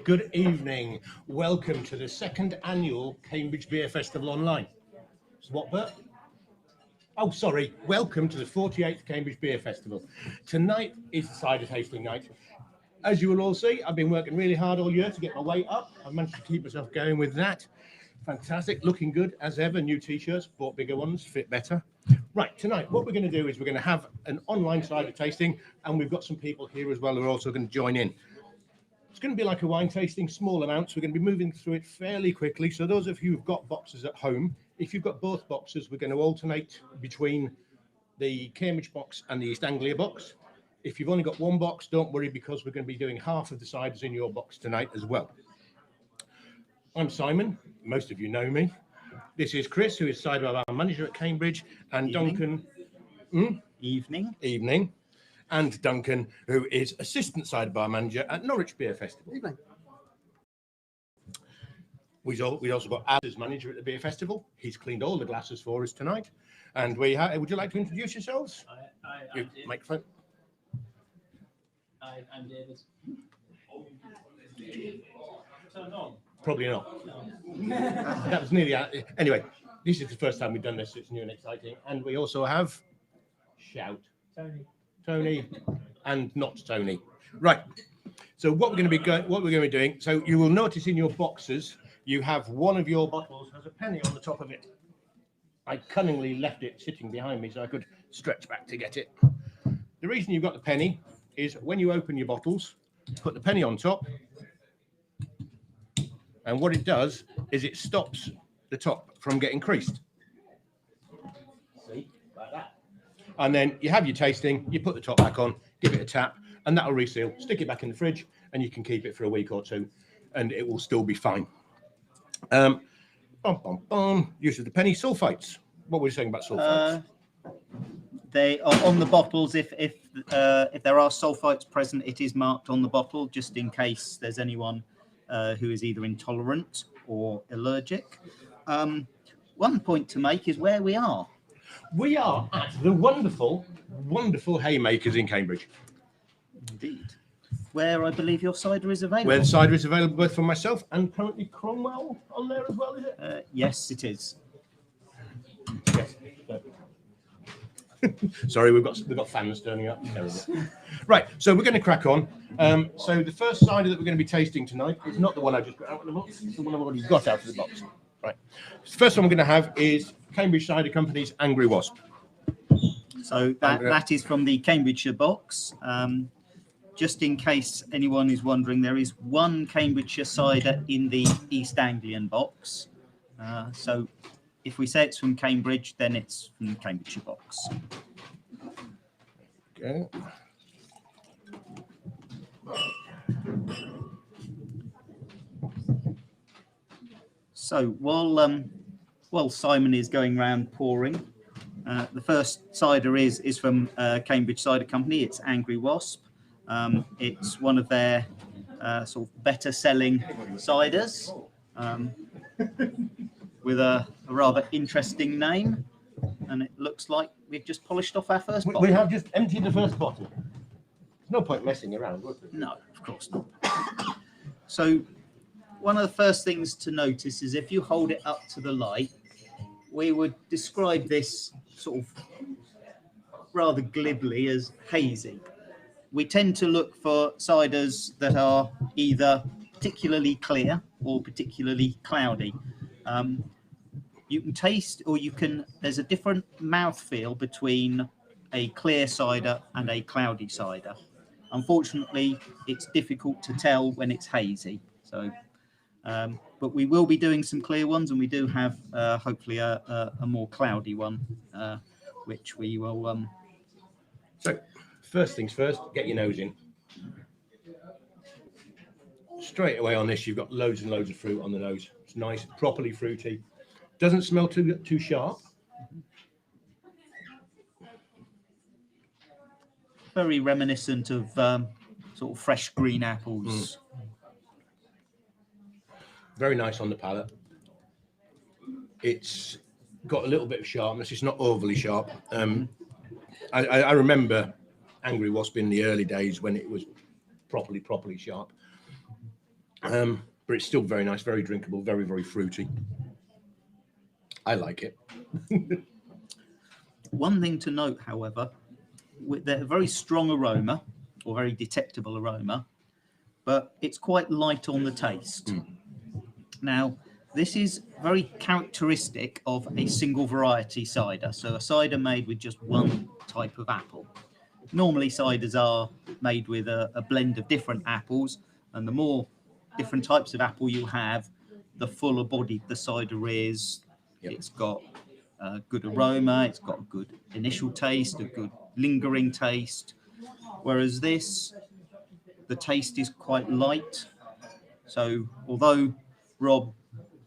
Good evening. Welcome to the second annual Cambridge Beer Festival online. What, Bert? Oh, sorry. Welcome to the 48th Cambridge Beer Festival. Tonight is the cider tasting night. As you will all see, I've been working really hard all year to get my weight up. I've managed to keep myself going with that. Fantastic. Looking good as ever. New t-shirts, bought bigger ones, fit better. Right, tonight, what we're going to do is we're going to have an online cider tasting, and we've got some people here as well who are also going to join in. It's going to be like a wine tasting, small amounts. We're going to be moving through it fairly quickly. So those of you who've got boxes at home, if you've got both boxes, we're going to alternate between the Cambridge box and the East Anglia box. If you've only got one box, don't worry, because we're going to be doing half of the ciders in your box tonight as well. I'm Simon. Most of you know me. This is Chris, who is cider bar manager at Cambridge, and Evening. Duncan. Evening. And Duncan, who is assistant cider bar manager at Norwich Beer Festival. Evening. We also got Ad as manager at the beer festival. He's cleaned all the glasses for us tonight. And would you like to introduce yourselves? I'm Microphone. I'm David. Turned on. Probably not. No. That was nearly anyway. This is the first time we've done this. So it's new and exciting. And we also have Tony, and not Tony. Right. So what we're going to be doing. So you will notice in your boxes, you have one of your bottles has a penny on the top of it. I cunningly left it sitting behind me so I could stretch back to get it. The reason you've got the penny is when you open your bottles, put the penny on top, and what it does is it stops the top from getting creased. See, like that. And then you have your tasting, you put the top back on, give it a tap, and that'll reseal. Stick it back in the fridge, and you can keep it for a week or two, and it will still be fine. Use of the penny sulfites. What were you saying about sulfites? They are on the bottles. If there are sulfites present, it is marked on the bottle, just in case there's anyone who is either intolerant or allergic. One point to make is where we are. We are at the wonderful Haymakers in Cambridge. Indeed. Where I believe your cider is available. Where the cider is available both for myself and currently Cromwell on there as well, is it? Yes, it is. Yes. Sorry, we've got fans turning up. Terrible. Right, so we're going to crack on. So the first cider that we're going to be tasting tonight is not the one I just got out of the box. It's the one I've already got out of the box. Right. The first one we're going to have is Cambridge Cider Company's Angry Wasp. So that is from the Cambridgeshire box. Just in case anyone is wondering, there is one Cambridgeshire cider in the East Anglian box. So if we say it's from Cambridge, then it's from the Cambridgeshire box. Okay. So while Simon is going around pouring, the first cider is from Cambridge Cider Company. It's Angry Wasp. It's one of their sort of better selling ciders with a rather interesting name, and it looks like we've just polished off our first bottle. We have just emptied the first bottle. There's no point messing around, was there? No, of course not. So one of the first things to notice is if you hold it up to the light, we would describe this sort of rather glibly as hazy. We tend to look for ciders that are either particularly clear or particularly cloudy. You can taste, or there's a different mouthfeel between a clear cider and a cloudy cider. Unfortunately, it's difficult to tell when it's hazy. So, but we will be doing some clear ones, and we do have hopefully a more cloudy one, which we will. So, first things first, get your nose in. Straight away on this, you've got loads and loads of fruit on the nose. It's nice, properly fruity. Doesn't smell too sharp. Very reminiscent of sort of fresh green apples. Very nice on the palate. It's got a little bit of sharpness. It's not overly sharp. I remember Angry Wasp in the early days when it was properly sharp. but it's still very nice, very drinkable, very, very fruity. I like it. One thing to note, however, with their very strong aroma or very detectable aroma, but it's quite light on the taste. Now, this is very characteristic of a single variety cider. So a cider made with just one type of apple. Normally ciders are made with a blend of different apples, and the more different types of apple you have, the fuller bodied the cider is. Yep. It's got a good aroma, it's got a good initial taste, a good lingering taste. Whereas this, the taste is quite light. So although Rob,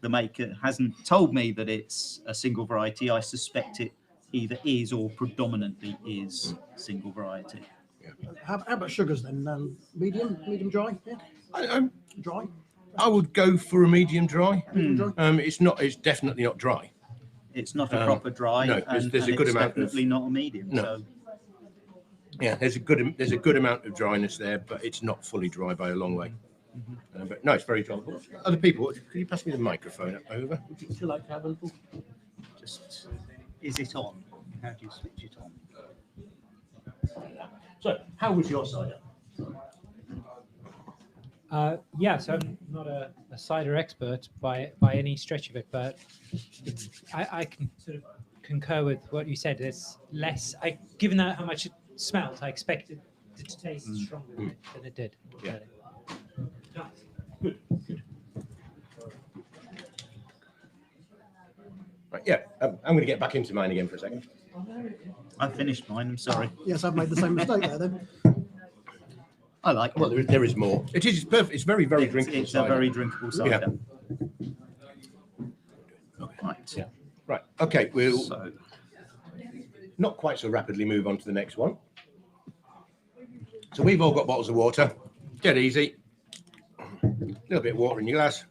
the maker, hasn't told me that it's a single variety, I suspect it either is or predominantly is single variety. How about sugars then? Medium dry? Yeah, I, dry. I would go for a medium dry. Medium dry. It's definitely not dry. It's not a proper dry, no, there's a good it's amount of- definitely not a medium. No. So Yeah, there's a good amount of dryness there, but it's not fully dry by a long way. But no, it's very tolerable. Other people, could you pass me the microphone over? Would you like to have a little? just, is it on? How do you switch it on? So, how was your cider? So I'm not a cider expert by any stretch of it, but I can sort of concur with what you said. It's less, given that how much it smelled, I expected it to taste stronger than it did. Yeah. really. Good. Right, yeah, I'm going to get back into mine again for a second. I finished mine, I'm sorry. Yes, I've made the same mistake there then. I like it. Well, there is more. It's perfect. It's very, very drinkable. It's a cider. very drinkable cider. Right. Yeah. Right. Okay. We'll So not quite so rapidly move on to the next one. So we've all got bottles of water. Dead easy. A little bit of water in your glass.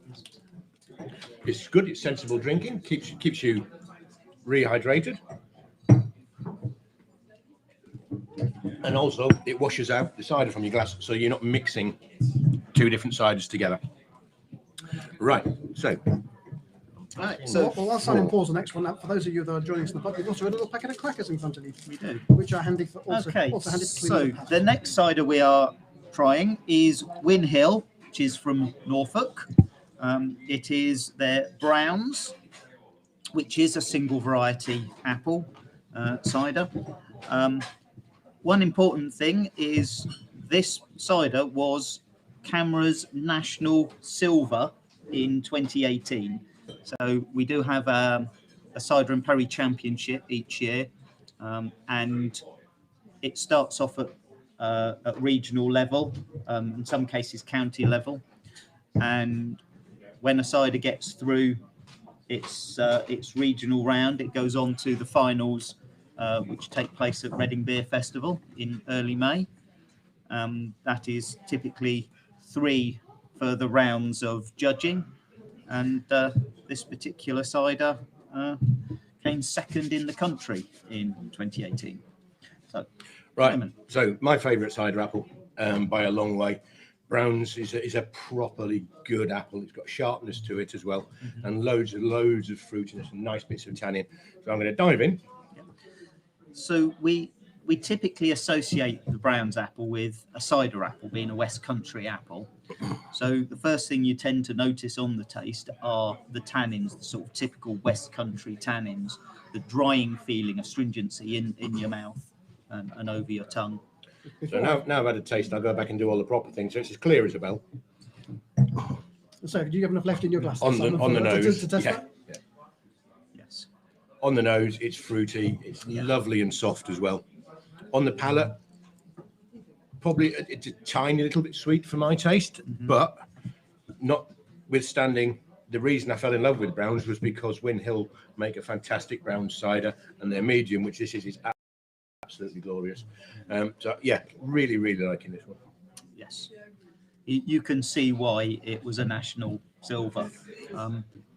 It's good. It's sensible drinking. Keeps you rehydrated. And also, it washes out the cider from your glass, so you're not mixing two different ciders together. Right. So, right, So, so whilst I'm pause the next one, for those of you that are joining us in the pub, you've also got a little packet of crackers in front of you, we do. which are handy for also Okay, handy for so cleaning the pad. the next cider we are trying is Win Hill, which is from Norfolk. It is their Browns, which is a single variety apple cider. One important thing is this cider was Camera's National Silver in 2018. So we do have a Cider and Perry Championship each year, and it starts off at regional level, in some cases county level, and when a cider gets through its regional round, it goes on to the finals, which take place at Reading Beer Festival in early May. That is typically 3 further rounds of judging, and this particular cider came second in the country in 2018. So, right. Simon. So my favourite cider apple, by a long way. Browns is a properly good apple. It's got sharpness to it as well, and loads of fruitiness and nice bits of tannin. So I'm going to dive in. So we typically associate the Browns apple with a cider apple being a West Country apple. So the first thing you tend to notice on the taste are the tannins, the sort of typical West Country tannins, the drying feeling, astringency in your mouth and over your tongue. So now I've had a taste, I'll go back and do all the proper things. So it's as clear as a bell. So, do you have enough left in your glass? On the nose. To test Yeah. that? Yeah. Yes. On the nose, it's fruity. It's lovely and soft as well. On the palate, probably it's a tiny little bit sweet for my taste, but notwithstanding, the reason I fell in love with Browns was because Win Hill make a fantastic brown cider, and their medium, which this is absolutely glorious. So yeah, really liking this one. Yes. You can see why it was a national silver.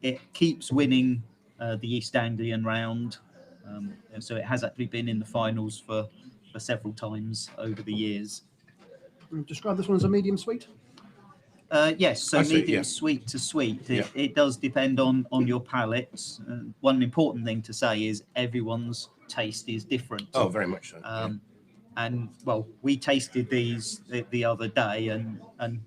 It keeps winning the East Anglian round. And so it has actually been in the finals for several times over the years. Describe this one as a medium sweet. Yes, so I see, medium yeah. sweet to sweet. Yeah. It does depend on your palates. One important thing to say is everyone's taste is different. Oh, very much so. Yeah. And well, we tasted these the other day, and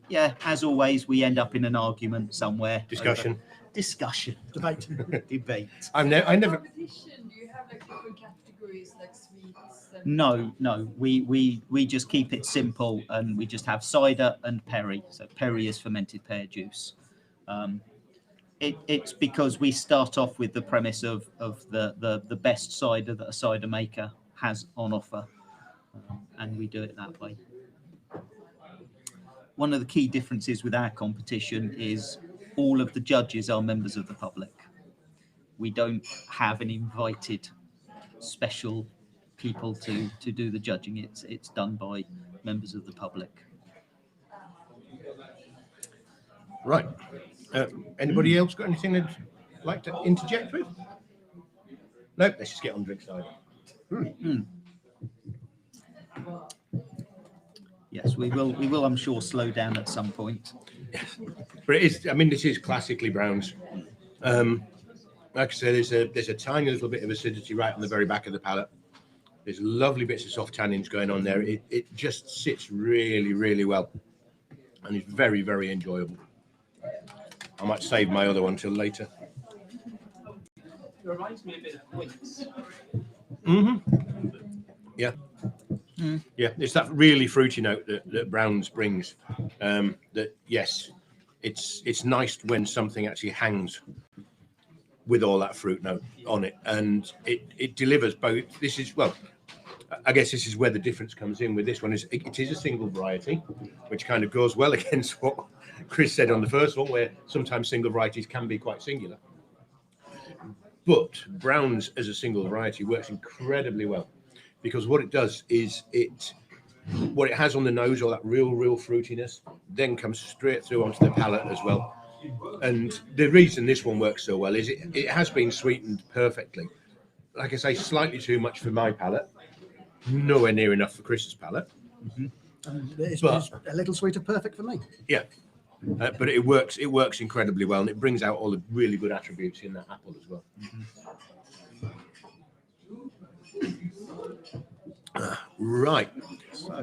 yeah, as always, we end up in an argument somewhere. Discussion. Discussion. Debate. Debate. I never. Competition? Do you have like different categories like sweets? And No. We just keep it simple, and we just have cider and perry. So perry is fermented pear juice. It's because we start off with the premise of the best cider that a cider maker has on offer, and we do it that way. One of the key differences with our competition is all of the judges are members of the public. We don't have an invited special people to do the judging. It's done by members of the public. Right. Anybody else got anything they'd like to interject with? Nope. Let's just get on drink side. Yes, we will. I'm sure slow down at some point. But it is. I mean, this is classically Browns. Like I said, there's a tiny little bit of acidity right on the very back of the palate. There's lovely bits of soft tannins going on there. It just sits really, really well, and it's very, very enjoyable. I might save my other one till later. It reminds me a bit of Winks. Yeah. Yeah, it's that really fruity note that Browns brings. That yes, it's nice when something actually hangs with all that fruit note on it, and it delivers both. This is, well, I guess this is where the difference comes in with this one. Is it is a single variety, which kind of goes well against what Chris said on the first one, where sometimes single varieties can be quite singular. But Browns as a single variety works incredibly well, because what it does is what it has on the nose, all that real fruitiness, then comes straight through onto the palate as well. And the reason this one works so well is it has been sweetened perfectly. Like I say, slightly too much for my palate, nowhere near enough for Chris's palate. And it's But- a little sweeter, perfect for me. Yeah, but it works incredibly well, and it brings out all the really good attributes in that apple as well. Right,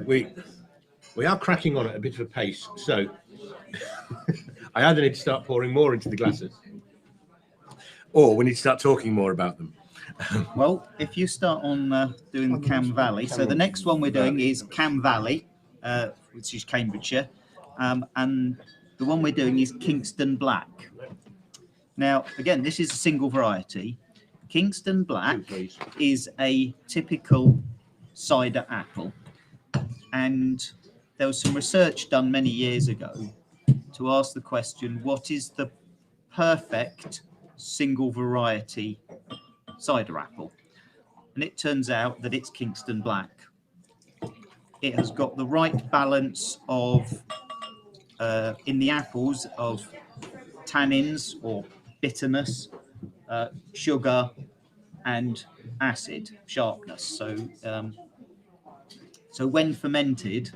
we are cracking on at a bit of a pace, so I either need to start pouring more into the glasses, or we need to start talking more about them. Well, if you start on doing Cam Valley, so the next one we're doing is Cam Valley, which is Cambridgeshire, and the one we're doing is Kingston Black. Now, again, this is a single variety. Kingston Black Please. is a typical cider apple, and there was some research done many years ago to ask the question, what is the perfect single variety cider apple? And it turns out that it's Kingston Black. It has got the right balance of in the apples of tannins or bitterness, sugar, and acid sharpness. So when fermented,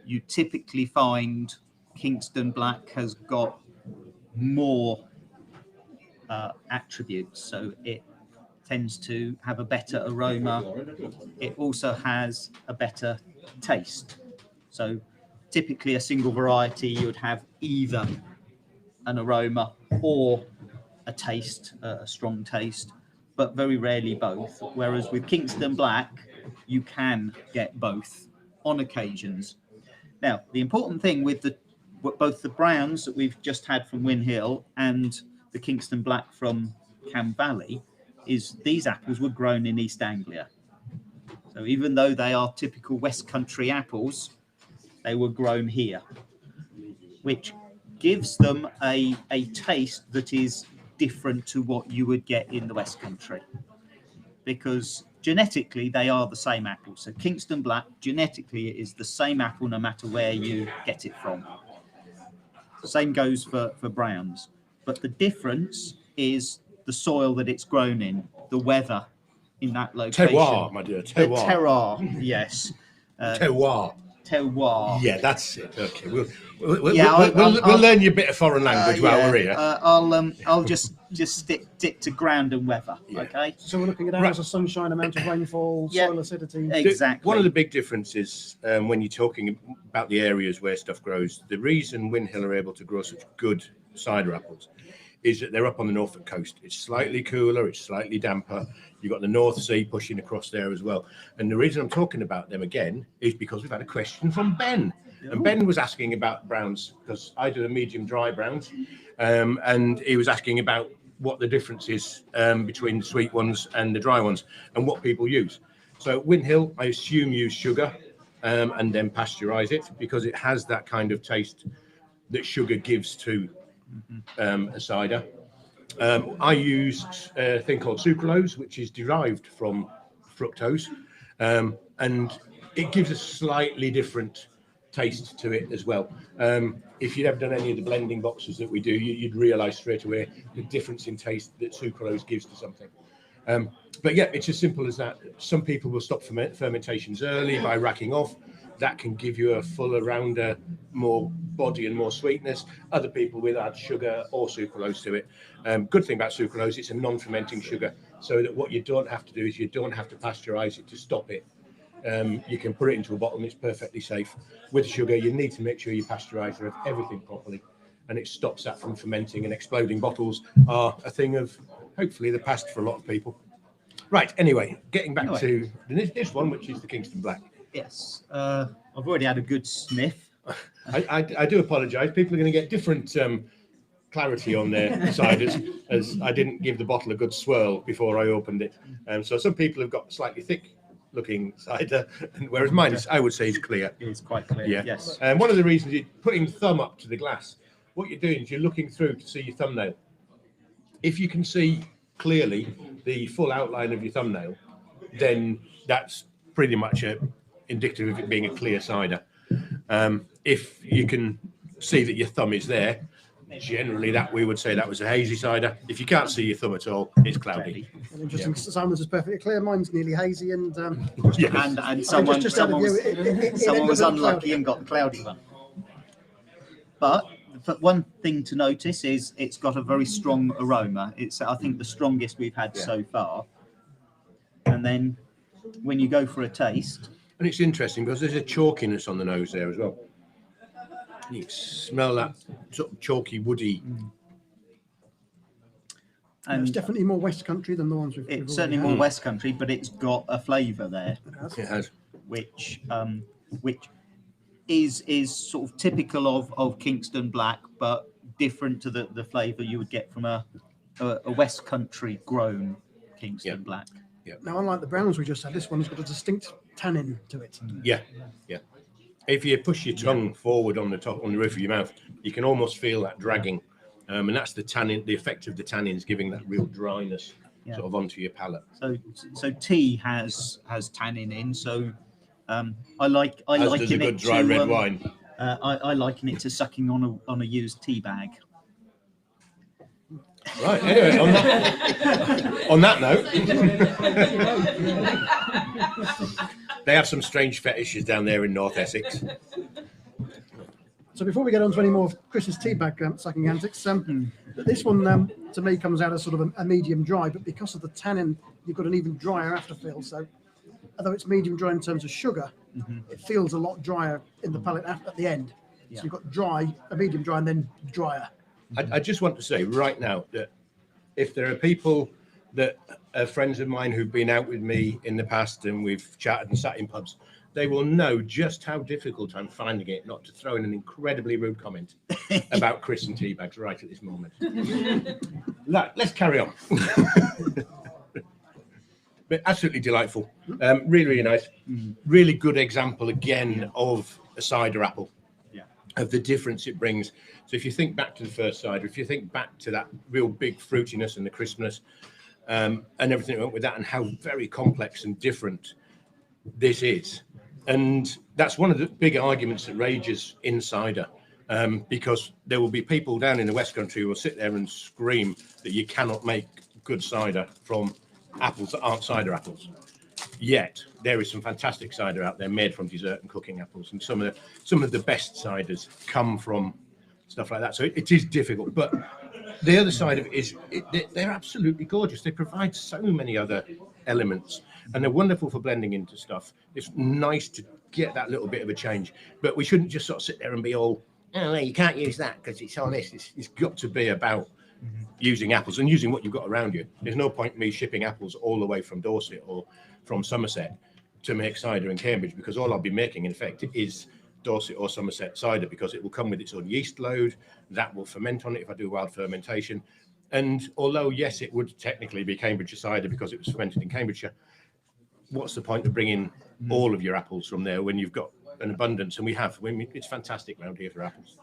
you typically find Kingston Black has got more attributes. So it tends to have a better aroma. It also has a better taste. So typically a single variety, you would have either an aroma or a taste, a strong taste, but very rarely both. Whereas with Kingston Black, you can get both on occasions. Now, the important thing with both the Browns that we've just had from Win Hill and the Kingston Black from Cam Valley is these apples were grown in East Anglia. So even though they are typical West Country apples, they were grown here, which gives them a taste that is different to what you would get in the West Country, because genetically they are the same apple. So Kingston Black, genetically, it is the same apple no matter where you get it from. Same goes for Browns. But the difference is the soil that it's grown in, the weather in that location. Terroir, my dear, The terroir. terroir, yes. Terroir. terroir. Yeah, that's it. Okay, we'll I'll learn you a bit of foreign language while we're here. I'll just stick to ground and weather. Yeah. Okay. So we're looking at hours of sunshine, amount of rainfall, Yeah. soil acidity. Exactly. One of the big differences when you're talking about the areas where stuff grows, the reason Windhill are able to grow such good cider apples is that they're up on the Norfolk coast. It's slightly cooler, it's slightly damper. You've got the North Sea pushing across there as well. And the reason I'm talking about them again is because we've had a question from Ben. And Ben was asking about browns, because I do a medium dry browns. And he was asking about what the difference is between the sweet ones and the dry ones and what people use. So Windhill, I assume, use sugar and then pasteurize it because it has that kind of taste that sugar gives to a cider. I use a thing called sucralose, which is derived from fructose, and it gives a slightly different taste to it as well. If you'd ever done any of the blending boxes that we do, you'd realise straight away the difference in taste that sucralose gives to something. But yeah, it's as simple as that. Some people will stop fermentations early by racking off. That can give you a fuller, rounder, more body and more sweetness. Other people will add sugar or sucralose to it. Good thing about sucralose, it's a non-fermenting sugar, so that what you don't have to do is you don't have to pasteurize it to stop it. You can put it into a bottle and it's perfectly safe. With sugar, you need to make sure you pasteurize everything properly, and it stops that from fermenting, and exploding bottles are a thing of hopefully the past for a lot of people. Right, anyway, getting back to this one, which is the Kingston Black. Yes. I've already had a good sniff. I do apologise. People are going to get different clarity on their ciders, as I didn't give the bottle a good swirl before I opened it. So some people have got slightly thick-looking cider, whereas mine is, I would say, is clear. It's quite clear. Yeah. Yes. And one of the reasons you're putting thumb up to the glass, what you're doing is you're looking through to see your thumbnail. If you can see clearly the full outline of your thumbnail, then that's pretty much indicative of it being a clear cider. If you can see that your thumb is there, generally that we would say that was a hazy cider. If you can't see your thumb at all, it's cloudy. Interesting. Simon's is perfectly clear. Mine's nearly hazy, and Yes. And someone just out of view, it someone was ended up unlucky cloudy. and got the cloudy one. But one thing to notice is it's got a very strong aroma. It's, I think, the strongest we've had so far. And then when you go for a taste, And it's interesting because there's a chalkiness on the nose there as well. You can smell that sort of chalky, woody. And it's and definitely more West Country than the ones we've. it's certainly more West Country, but it's got a flavour there, It has. which is sort of typical of Kingston Black, but different to the flavour you would get from a West Country grown Kingston Black. Now, unlike the browns we just had, this one's got a distinct tannin to it. Yeah, yeah. If you push your tongue forward on the roof of your mouth, you can almost feel that dragging, and that's the tannin. The effect of the tannins giving that real dryness sort of onto your palate. So tea has tannin in. So I As liken does a good it dry to red wine. I liken it to sucking on a used tea bag. Right. Anyway, on that note, they have some strange fetishes down there in North Essex. So before we get on to any more of Chris's tea bag sucking antics, this one to me comes out as sort of a medium dry, but because of the tannin, you've got an even drier afterfeel. So although it's medium dry in terms of sugar, it feels a lot drier in the palate at the end. So you've got dry, a medium dry, and then drier. I just want to say right now that if there are people that are friends of mine who've been out with me in the past and we've chatted and sat in pubs, they will know just how difficult I'm finding it not to throw in an incredibly rude comment about Chris and tea bags right at this moment. Let's carry on. But absolutely delightful. Really, really nice. Really good example again of a cider apple. Of the difference it brings. So if you think back to the first cider, if you think back to that real big fruitiness and the crispness and everything that went with that, and how very complex and different this is. And that's one of the big arguments that rages in cider, because there will be people down in the West Country who will sit there and scream that you cannot make good cider from apples that aren't cider apples. Yet there is some fantastic cider out there made from dessert and cooking apples, and some of the best ciders come from stuff like that. So it is difficult, but the other side of it is they're absolutely gorgeous. They provide so many other elements, and they're wonderful for blending into stuff. It's nice to get that little bit of a change, but we shouldn't just sort of sit there and be all, oh, no, you can't use that because it's on this. It's got to be about using apples and using what you've got around you. There's no point in me shipping apples all the way from Dorset or from Somerset to make cider in Cambridge, because all I'll be making in effect is Dorset or Somerset cider, because it will come with its own yeast load that will ferment on it if I do wild fermentation. And although yes, it would technically be Cambridgeshire cider because it was fermented in Cambridgeshire, what's the point of bringing all of your apples from there when you've got an abundance? And we have. It's fantastic around here for apples.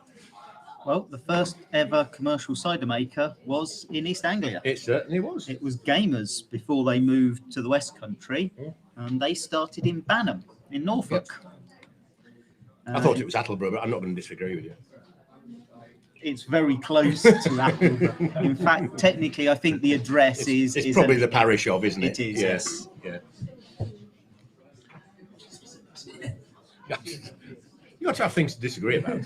Well, the first ever commercial cider maker was in East Anglia. It certainly was. It was Gamers before they moved to the West Country, and they started in Banham in Norfolk. I thought it was Attleborough, but I'm not going to disagree with you. It's very close to Attleborough. In fact, technically, I think the address is probably the parish of, isn't it? It is, yes. Yeah. You got to have things to disagree about.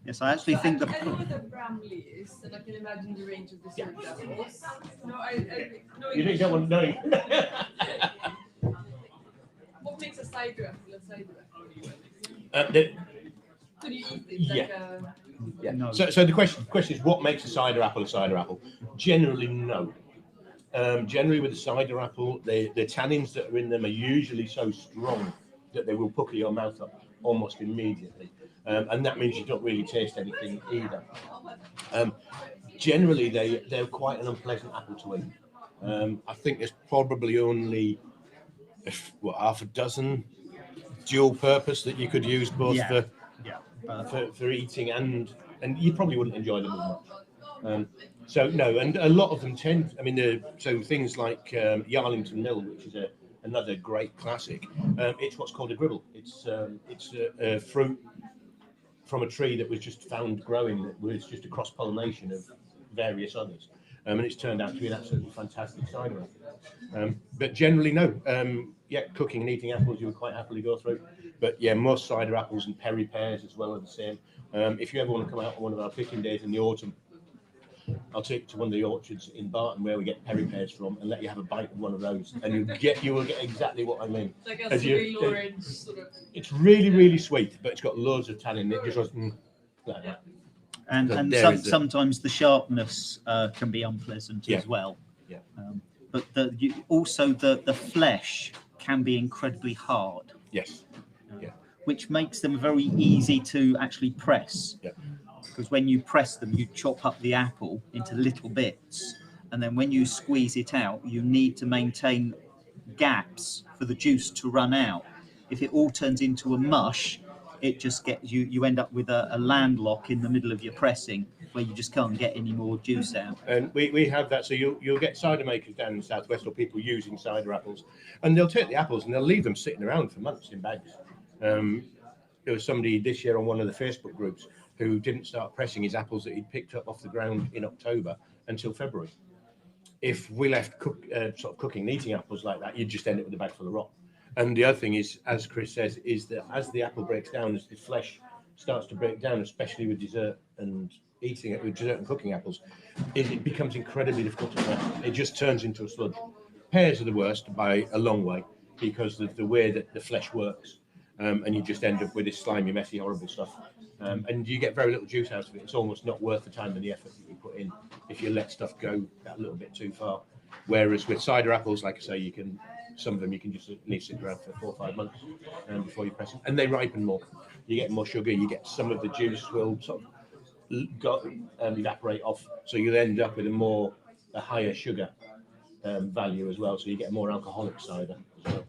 Yes, I actually think I know what a Bramley is, and I can imagine the range of dessert apples. No, I no, You don't want to know. what makes a cider apple a cider apple? Could you eat it like a... no. So the question is, what makes a cider apple a cider apple? Generally, no. Generally, with a cider apple, the tannins that are in them are usually so strong that they will pucker your mouth up almost immediately. And that means you don't really taste anything either. Generally, they're quite an unpleasant apple to eat. I think there's probably only half a dozen dual purpose that you could use both for eating and you probably wouldn't enjoy them as much. So no, and a lot of them tend. I mean, so things like Yarlington Mill, which is another great classic. It's what's called a gribble. It's a fruit from a tree that was just found growing, that was just a cross pollination of various others, and it's turned out to be an absolutely fantastic cider apple. But generally, no. Cooking and eating apples you would quite happily go through. But yeah, most cider apples and perry pears as well are the same. If you ever want to come out on one of our picking days in the autumn, I'll take you to one of the orchards in Barton where we get perry pears from, and let you have a bite of one of those, and you will get exactly what I mean. Like a sweet orange sort of... It's really, really sweet, but it's got loads of tannin. It just goes like that. And sometimes the sharpness can be unpleasant as well. Yeah. But also the flesh can be incredibly hard. Yes. Yeah. Which makes them very easy to actually press. Yeah. Because when you press them, you chop up the apple into little bits, and then when you squeeze it out, you need to maintain gaps for the juice to run out. If it all turns into a mush, it just gets you end up with a landlock in the middle of your pressing where you just can't get any more juice out. And we have that. So you'll get cider makers down in the southwest, or people using cider apples, and they'll take the apples and they'll leave them sitting around for months in bags. There was somebody this year on one of the Facebook groups who didn't start pressing his apples that he'd picked up off the ground in October until February. If we left sort of cooking and eating apples like that, you'd just end up with a bag full of rot. And the other thing is, as Chris says, is that as the apple breaks down, as the flesh starts to break down, especially with dessert and eating it with dessert and cooking apples, it becomes incredibly difficult to press. It just turns into a sludge. Pears are the worst by a long way because of the way that the flesh works. And you just end up with this slimy, messy, horrible stuff. And you get very little juice out of it. It's almost not worth the time and the effort that you put in if you let stuff go that little bit too far. Whereas with cider apples, like I say, some of them you can just leave sit around for 4 or 5 months before you press them, and they ripen more. You get more sugar. You get some of the juice will sort of evaporate off, so you'll end up with a higher sugar value as well. So you get more alcoholic cider as well.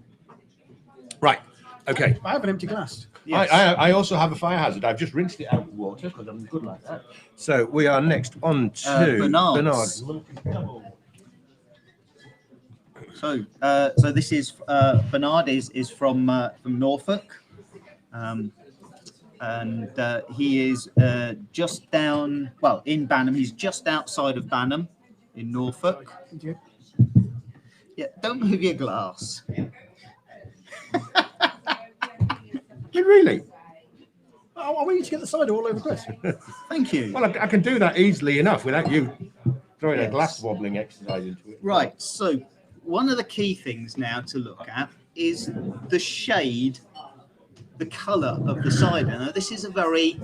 Right. Okay. I have an empty glass. Yes. I also have a fire hazard. I've just rinsed it out with water because I'm good like that. So we are next on to Bernard's. So this is Bernard is from Norfolk, and he is just down. Well, in Banham, he's just outside of Banham, in Norfolk. Thank you. Yeah, don't move your glass. Really? I want you to get the cider all over Chris. Thank you. Well, I can do that easily enough without you throwing a Yes. glass wobbling exercise into it. Right, so one of the key things now to look at is the shade, the colour of the cider. Now, this is a very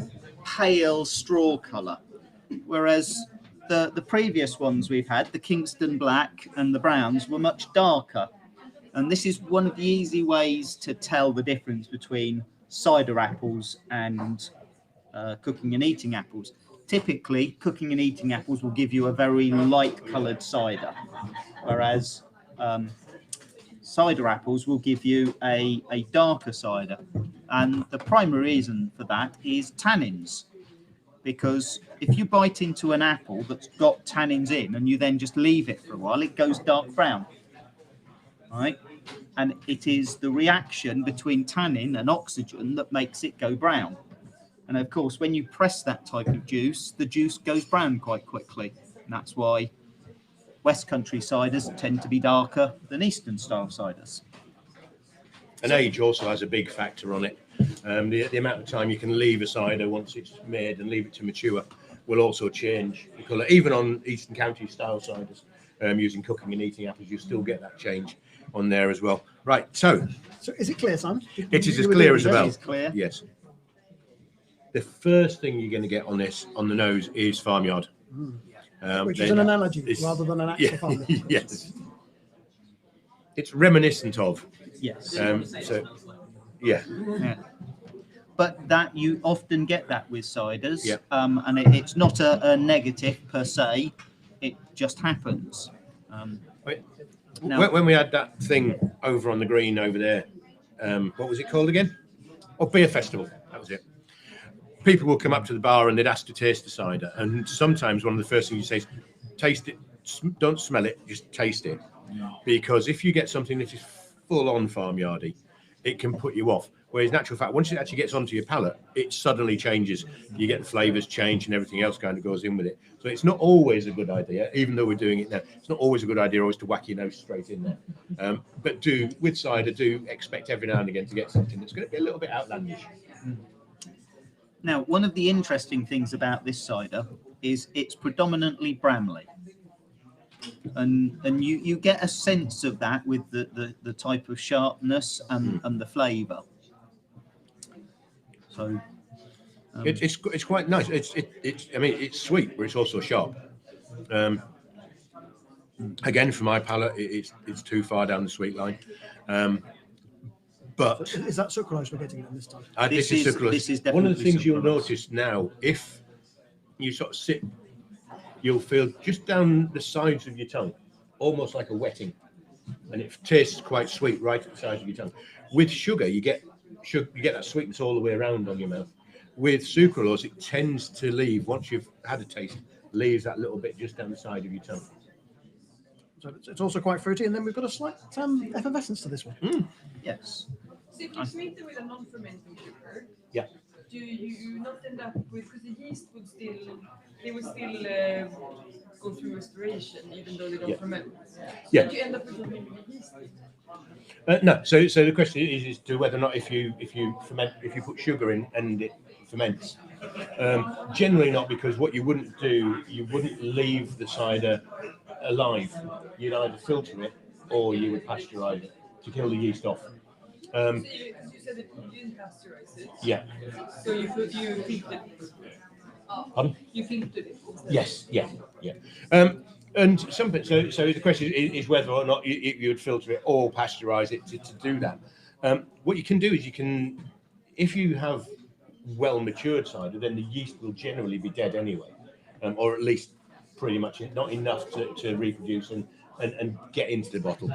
pale straw colour, whereas the previous ones we've had, the Kingston Black and the Browns, were much darker. And this is one of the easy ways to tell the difference between cider apples and cooking and eating apples. Typically, cooking and eating apples will give you a very light coloured cider, whereas cider apples will give you a darker cider. And the primary reason for that is tannins, because if you bite into an apple that's got tannins in and you then just leave it for a while, it goes dark brown. Right? And it is the reaction between tannin and oxygen that makes it go brown. And of course, when you press that type of juice, the juice goes brown quite quickly. And that's why West Country ciders tend to be darker than Eastern style ciders. And age also has a big factor on it. The amount of time you can leave a cider once it's made and leave it to mature will also change the colour. Even on Eastern County style ciders, using cooking and eating apples, you still get that change on there as well. Right, so is it clear, Simon? it is as clear as a bell. It is clear. Yes. The first thing you're going to get on this, on the nose, is farmyard. Which is an analogy rather than an actual Yeah, farm. yes. It's reminiscent of. Yes. So, yeah. Yeah. But that you often get that with ciders, Yeah. And it's not a negative per se. It just happens. Now- When we had that thing over on the green over there, what was it called again? Oh, beer festival. That was it. People will come up to the bar and they'd ask to taste the cider, and sometimes one of the first things you say is, "Taste it. Don't smell it. Just taste it." Because if you get something that is full on farmyardy, it can put you off. Whereas in actual fact, once it actually gets onto your palate, it suddenly changes. You get the flavours change and everything else kind of goes in with it. So it's not always a good idea, even though we're doing it now. It's not always a good idea always to whack your nose straight in there. But with cider, do expect every now and again to get something that's going to be a little bit outlandish. Now, one of the interesting things about this cider is it's predominantly Bramley. And you get a sense of that with the type of sharpness and the flavour. So It's quite nice. I mean it's sweet, but it's also sharp. Again, for my palate, it's too far down the sweet line. But Is that sucralose we're getting in this time? this is sucralose. This is One of the definitely things you'll sucralose. notice now, if you sort of sit, you'll feel just down the sides of your tongue, almost like a wetting, and it tastes quite sweet right at the sides of your tongue. With sugar, you get that sweetness all the way around on your mouth. With sucralose, it tends to leave, once you've had a taste, leaves that little bit just down the side of your tongue. So it's also quite fruity, and then we've got a slight effervescence to this one. Yes. So if you treat it with a non-fermenting sugar, Yeah. do you not end up with, because the yeast would still go through restoration even though they don't Yeah. ferment. Yeah. Do you end up with something with the yeast? No. So the question is to whether or not if you put sugar in and it ferments. Generally not, because what you wouldn't do, you wouldn't leave the cider alive. You'd either filter it or you would pasteurize it to kill the yeast off. So you said that you didn't pasteurize it. Yeah. So you filtered it. Pardon? You filtered it. instead. Yes. Yeah. And so the question is whether or not you would filter it or pasteurize it to do that. What you can do is if you have well matured cider, then the yeast will generally be dead anyway, or at least pretty much not enough to reproduce and get into the bottle.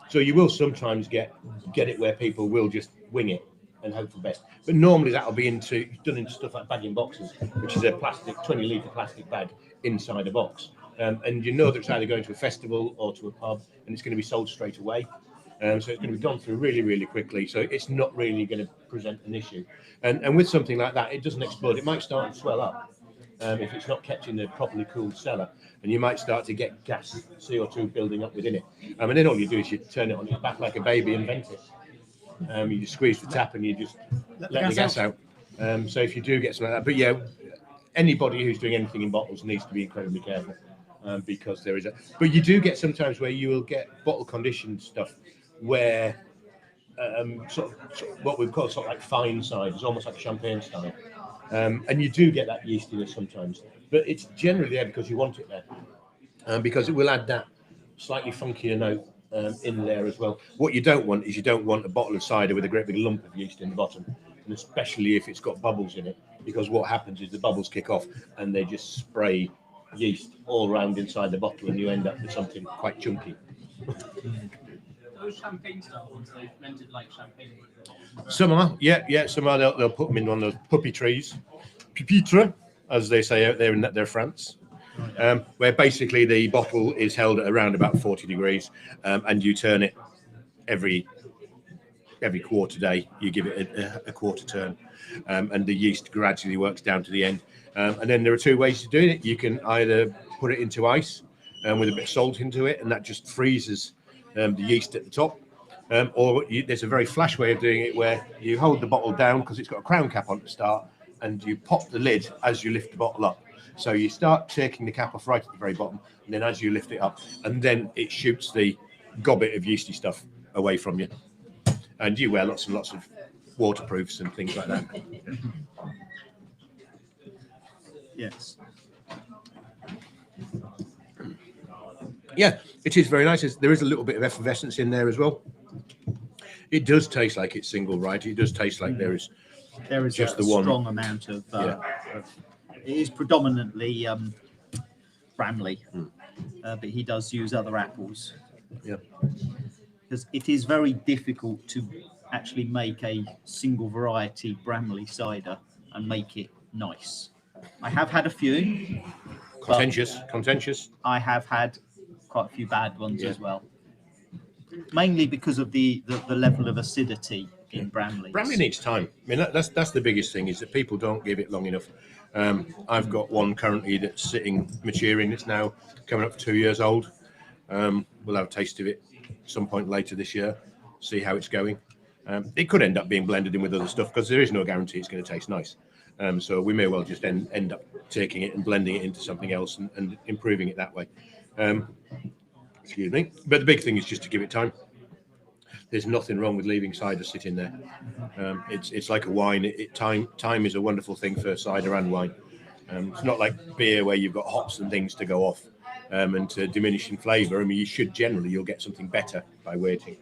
So you will sometimes get it where people will just wing it and hope for best. But normally that'll be done into stuff like bag in boxes, which is a 20-litre plastic bag inside a box. And you know that it's either going to a festival or to a pub, and it's going to be sold straight away. So it's going to be gone through really, really quickly. So it's not really going to present an issue. And with something like that, it doesn't explode. It might start to swell up, if it's not kept in a properly cooled cellar, and you might start to get gas, CO2 building up within it. And then all you do is you turn it on its back like a baby and vent it. You just squeeze the tap and you just let the gas out. So if you do get something like that, but yeah, anybody who's doing anything in bottles needs to be incredibly careful, because there is a. But you do get sometimes where you will get bottle conditioned stuff where sort of what we've called sort of like fine cider, it's almost like champagne style, and you do get that yeastiness sometimes, but it's generally there because you want it there, because it will add that slightly funkier note in there as well. What you don't want is you don't want a bottle of cider with a great big lump of yeast in the bottom, and especially if it's got bubbles in it, because what happens is the bubbles kick off and they just spray yeast all around inside the bottle, and you end up with something quite chunky. Those champagne style ones, they've blended like champagne. Some are, yeah. Some are. They'll put them in one of those puppy trees, pupitre, as they say out there in their France, where basically the bottle is held at around about 40 degrees, and you turn it every quarter day. You give it a quarter turn, and the yeast gradually works down to the end. And then there are two ways to do it. You can either put it into ice with a bit of salt into it, and that just freezes the yeast at the top. There's a very flash way of doing it where you hold the bottle down because it's got a crown cap on to start, and you pop the lid as you lift the bottle up. So you start taking the cap off right at the very bottom, and then as you lift it up, and then it shoots the gobbet of yeasty stuff away from you. And you wear lots and lots of waterproofs and things like that. Yes. Yeah, it is very nice. There is a little bit of effervescence in there as well. It does taste like it's single, right? It does taste like there is just a the one strong amount of. It is predominantly Bramley, but he does use other apples. Yeah. Because it is very difficult to actually make a single variety Bramley cider and make it nice. I have had a few. Contentious. I have had quite a few bad ones as well. Mainly because of the level of acidity in Bramley. Bramley needs time. I mean, that's the biggest thing, is that people don't give it long enough. I've got one currently that's sitting, maturing. It's now coming up for 2 years old. We'll have a taste of it some point later this year, see how it's going. It could end up being blended in with other stuff because there is no guarantee it's going to taste nice. So we may well just end up taking it and blending it into something else and improving it that way. Excuse me. But the big thing is just to give it time. There's nothing wrong with leaving cider sitting there. It's like a wine. Time is a wonderful thing for cider and wine. It's not like beer where you've got hops and things to go off and to diminish in flavour. I mean, you'll get something better by waiting.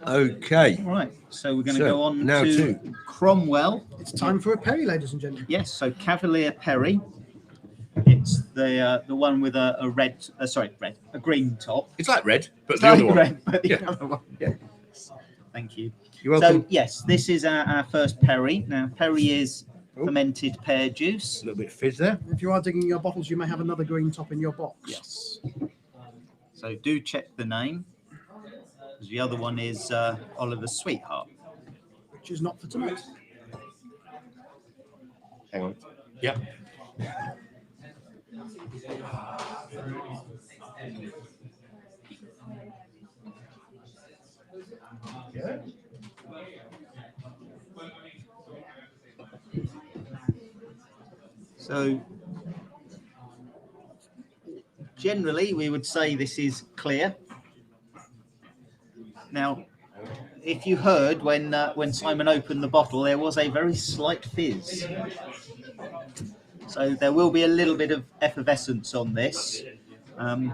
Okay. All right, so we're going to go on now to Cromwell. It's time for a Perry, ladies and gentlemen. Yes, so Cavalier Perry. It's the one with a green top. It's like red, but It's the other like one. red, but the Yeah. other one. Yeah. Thank you. You're welcome. So yes, this is our first Perry. Now Perry is fermented pear juice. A little bit of fizz there. If you are digging your bottles, you may have another green top in your box. Yes. So do check the name. The other one is Oliver's Sweetheart. Which is not for tonight. Hang on. Yeah. So generally we would say this is clear. Now, if you heard when Simon opened the bottle, there was a very slight fizz. So there will be a little bit of effervescence on this. So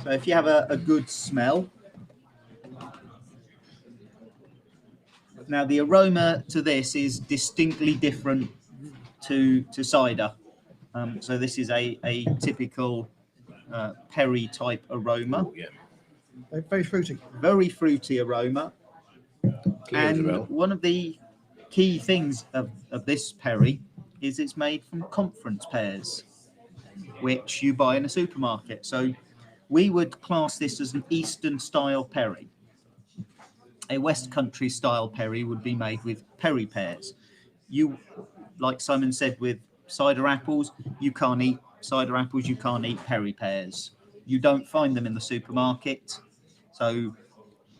if you have a good smell. Now the aroma to this is distinctly different to cider. So this is a typical Perry type aroma. Oh, yeah. Very fruity. Very fruity aroma. Clear as a And bell. one of the key things of this Perry is it's made from conference pears, which you buy in a supermarket. So we would class this as an Eastern style Perry. a West Country style perry would be made with perry pears. You, like Simon said, with cider apples, you can't eat cider apples, you can't eat perry pears. You don't find them in the supermarket. So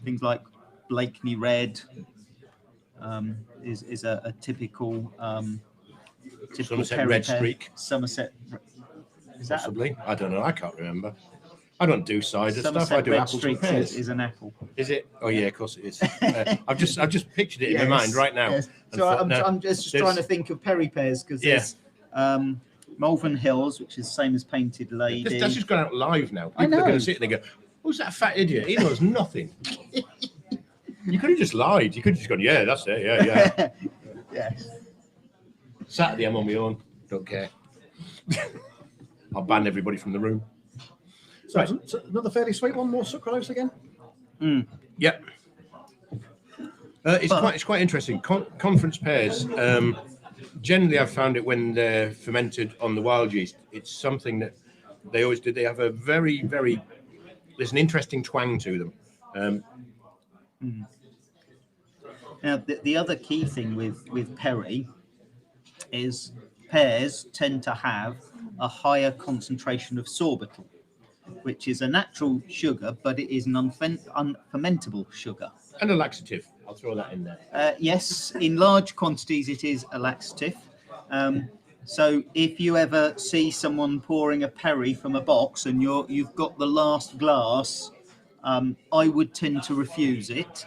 things like Blakeney Red is a typical Somerset perry Red pear. Streak. Somerset. Is that Possibly. I don't know. I can't remember. I don't do cider Somerset stuff. I do Red apples and Streak pears. is an apple. Is it? Oh yeah, of course it is. I've just pictured it in my mind right now. Yes. and So thought, I'm, no, I'm just there's- trying to think of perry pears because Yeah. there's Malvern Hills, which is the same as Painted Lady. That's just gone out live now. I People are going know. to sit there and go, "Who's that fat idiot? He knows nothing." You could have just lied. You could have just gone, "Yeah, that's it. Yeah, yeah." Yes. Saturday, I'm on my own. Don't care. I'll ban everybody from the room. So, so another fairly sweet one, more sucralose again. Yep. It's quite interesting. Conference pears. Generally, I've found it when they're fermented on the wild yeast. It's something that they always do. They have a very, very. There's an interesting twang to them. Now the other key thing with perry is pears tend to have a higher concentration of sorbitol, which is a natural sugar, but it is an unfermentable sugar. And a laxative. I'll throw that in there. Yes, in large quantities it is a laxative. So if you ever see someone pouring a perry from a box and you've got the last glass, I would tend to refuse it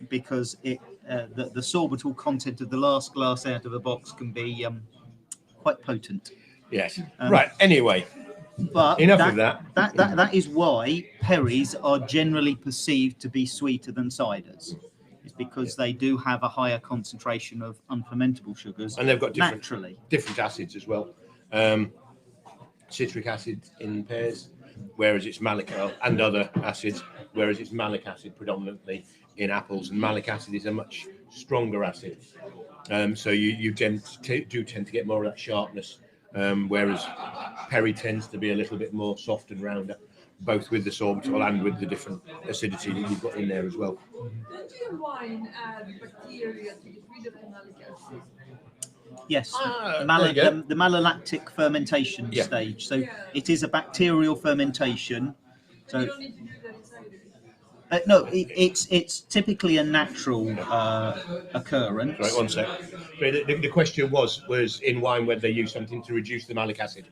because the sorbitol content of the last glass out of a box can be quite potent. Yes. Right. Anyway, But enough of that. That is why perries are generally perceived to be sweeter than ciders. It's because they do have a higher concentration of unfermentable sugars, And they've got different acids as well. Citric acid in pears, whereas it's malic and other acids, whereas it's malic acid predominantly in apples, and malic acid is a much stronger acid. So you do tend to get more of that sharpness, whereas perry tends to be a little bit more soft and rounder, both with the sorbitol and with the different acidity that you've got in there as well. Don't your wine add bacteria to get rid of the malic acid? Yes, there you go. the malolactic fermentation Yeah. stage. So Yeah. it is a bacterial fermentation. So you So don't need to do that in cider. no, it's typically a natural occurrence. Right, one sec. The question was in wine whether they use something to reduce the malic acid.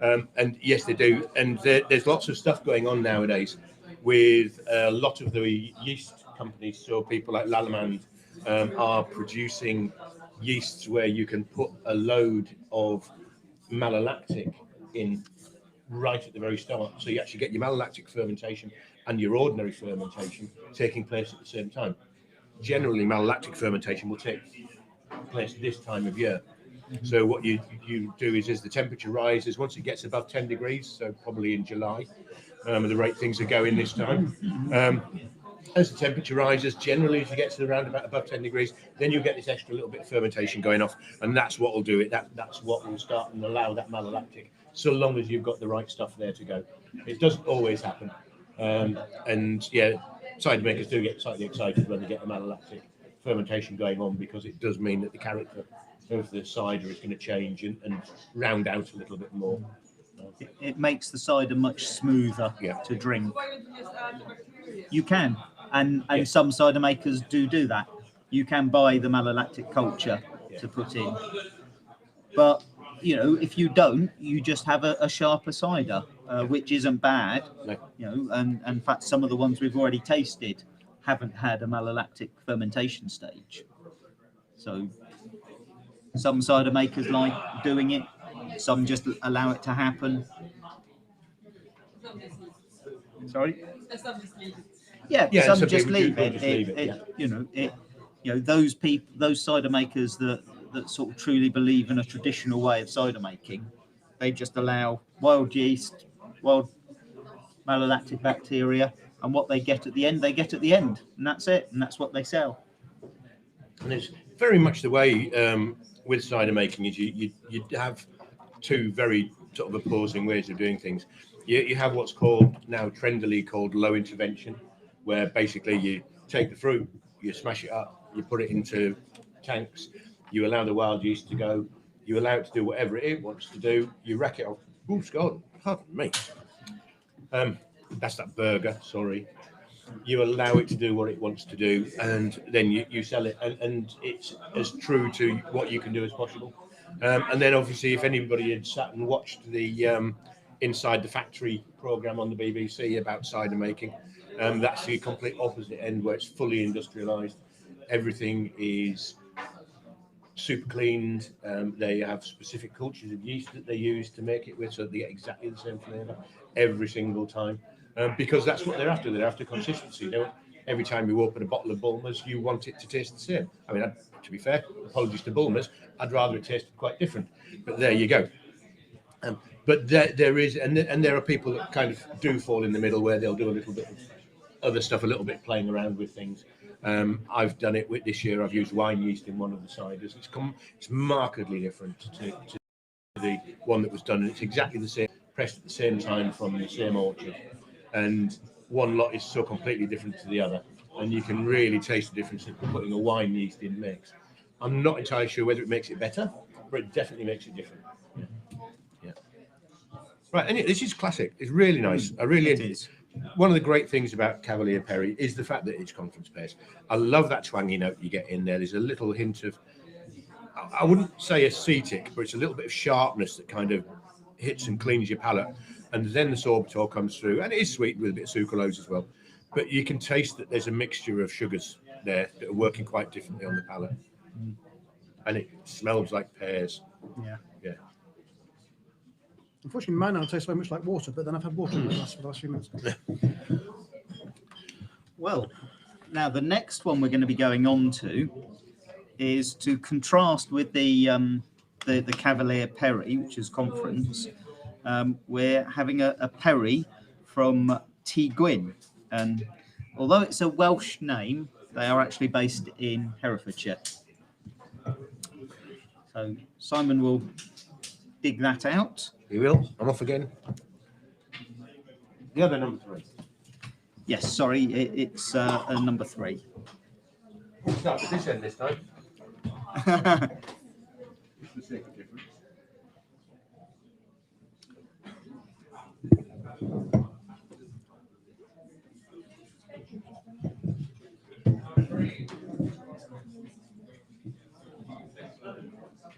And yes, they do. And there's lots of stuff going on nowadays with a lot of the yeast companies. So people like Lallemand are producing yeasts where you can put a load of malolactic in right at the very start. So you actually get your malolactic fermentation and your ordinary fermentation taking place at the same time. Generally, malolactic fermentation will take place this time of year. So what you do is as the temperature rises, once it gets above 10 degrees, so probably in July, at the rate things are going this time, as the temperature rises, generally as you get to around about above 10 degrees, then you'll get this extra little bit of fermentation going off, and that's what will do it. That's what will start and allow that malolactic, so long as you've got the right stuff there to go. It doesn't always happen. And yeah, cider makers do get slightly excited when they get the malolactic fermentation going on, because it does mean that the character of the cider is going to change and round out a little bit more. It makes the cider much smoother Yeah. to drink. Why don't you just add bacteria? You can, and Yeah. some cider makers do that. You can buy the malolactic culture to put in, but if you don't, you just have a sharper cider, which isn't bad. No. And in fact, some of the ones we've already tasted haven't had a malolactic fermentation stage. So some cider makers like doing it, some just allow it to happen. Some just leave it. Sorry. And some just leave it. Yeah, Yeah, some some just people do leave it. just leave it, Those people, those cider makers that sort of truly believe in a traditional way of cider making, they just allow wild yeast, wild malolactic bacteria, and what they get at the end, and that's it, and that's what they sell. And it's very much the way with cider making is you have two very sort of opposing ways of doing things. You have what's called now trendily called low intervention, where basically take the fruit, you smash it up, you put it into tanks, you allow the wild yeast to go, you allow it to do whatever it wants to do, you rack it off. Oh, God, pardon me. That's that burger, sorry. You allow it to do what it wants to do, and then you sell it, and it's as true to what you can do as possible. And then obviously, if anybody had sat and watched the Inside the Factory program on the BBC about cider making, that's the complete opposite end, where it's fully industrialized. Everything is super cleaned. They have specific cultures of yeast that they use to make it with, so they get exactly the same flavour every single time. Because that's what they're after. They're after consistency. Every time you open a bottle of Bulmers, you want it to taste the same. I mean, to be fair, apologies to Bulmers, I'd rather it tasted quite different. But there you go. But there is, and there are people that kind of do fall in the middle, where they'll do a little bit of other stuff, a little bit playing around with things. I've done it with this year. I've used wine yeast in one of the ciders. It's markedly different to the one that was done, and it's exactly the same, pressed at the same time from the same orchard. And one lot is so completely different to the other, and you can really taste the difference that putting a wine yeast in makes. I'm not entirely sure whether it makes it better, but it definitely makes it different. Yeah. Right, and this is classic. It's really nice. I really It is. One of the great things about Cavalier Perry is the fact that it's conference based. I love that twangy note you get in there. There's a little hint of, I wouldn't say acetic, but it's a little bit of sharpness that kind of hits and cleans your palate. And then the sorbitol comes through, and it is sweetened with a bit of sucralose as well. But you can taste that there's a mixture of sugars there that are working quite differently on the palate. And it smells like pears. Yeah. Yeah. Unfortunately, mine now tastes very much like water, but then I've had water in the last few minutes. Well, now the next one we're going to be going on to is to contrast with the Cavalier Perry, which is conference. We're having a Perry from Gwyn, and although it's a Welsh name, they are actually based in Herefordshire. So Simon will dig that out. You will? I'm off again. The other number 3. Yes, sorry, it's a number 3. Start at this end this time. Just for the sake of difference.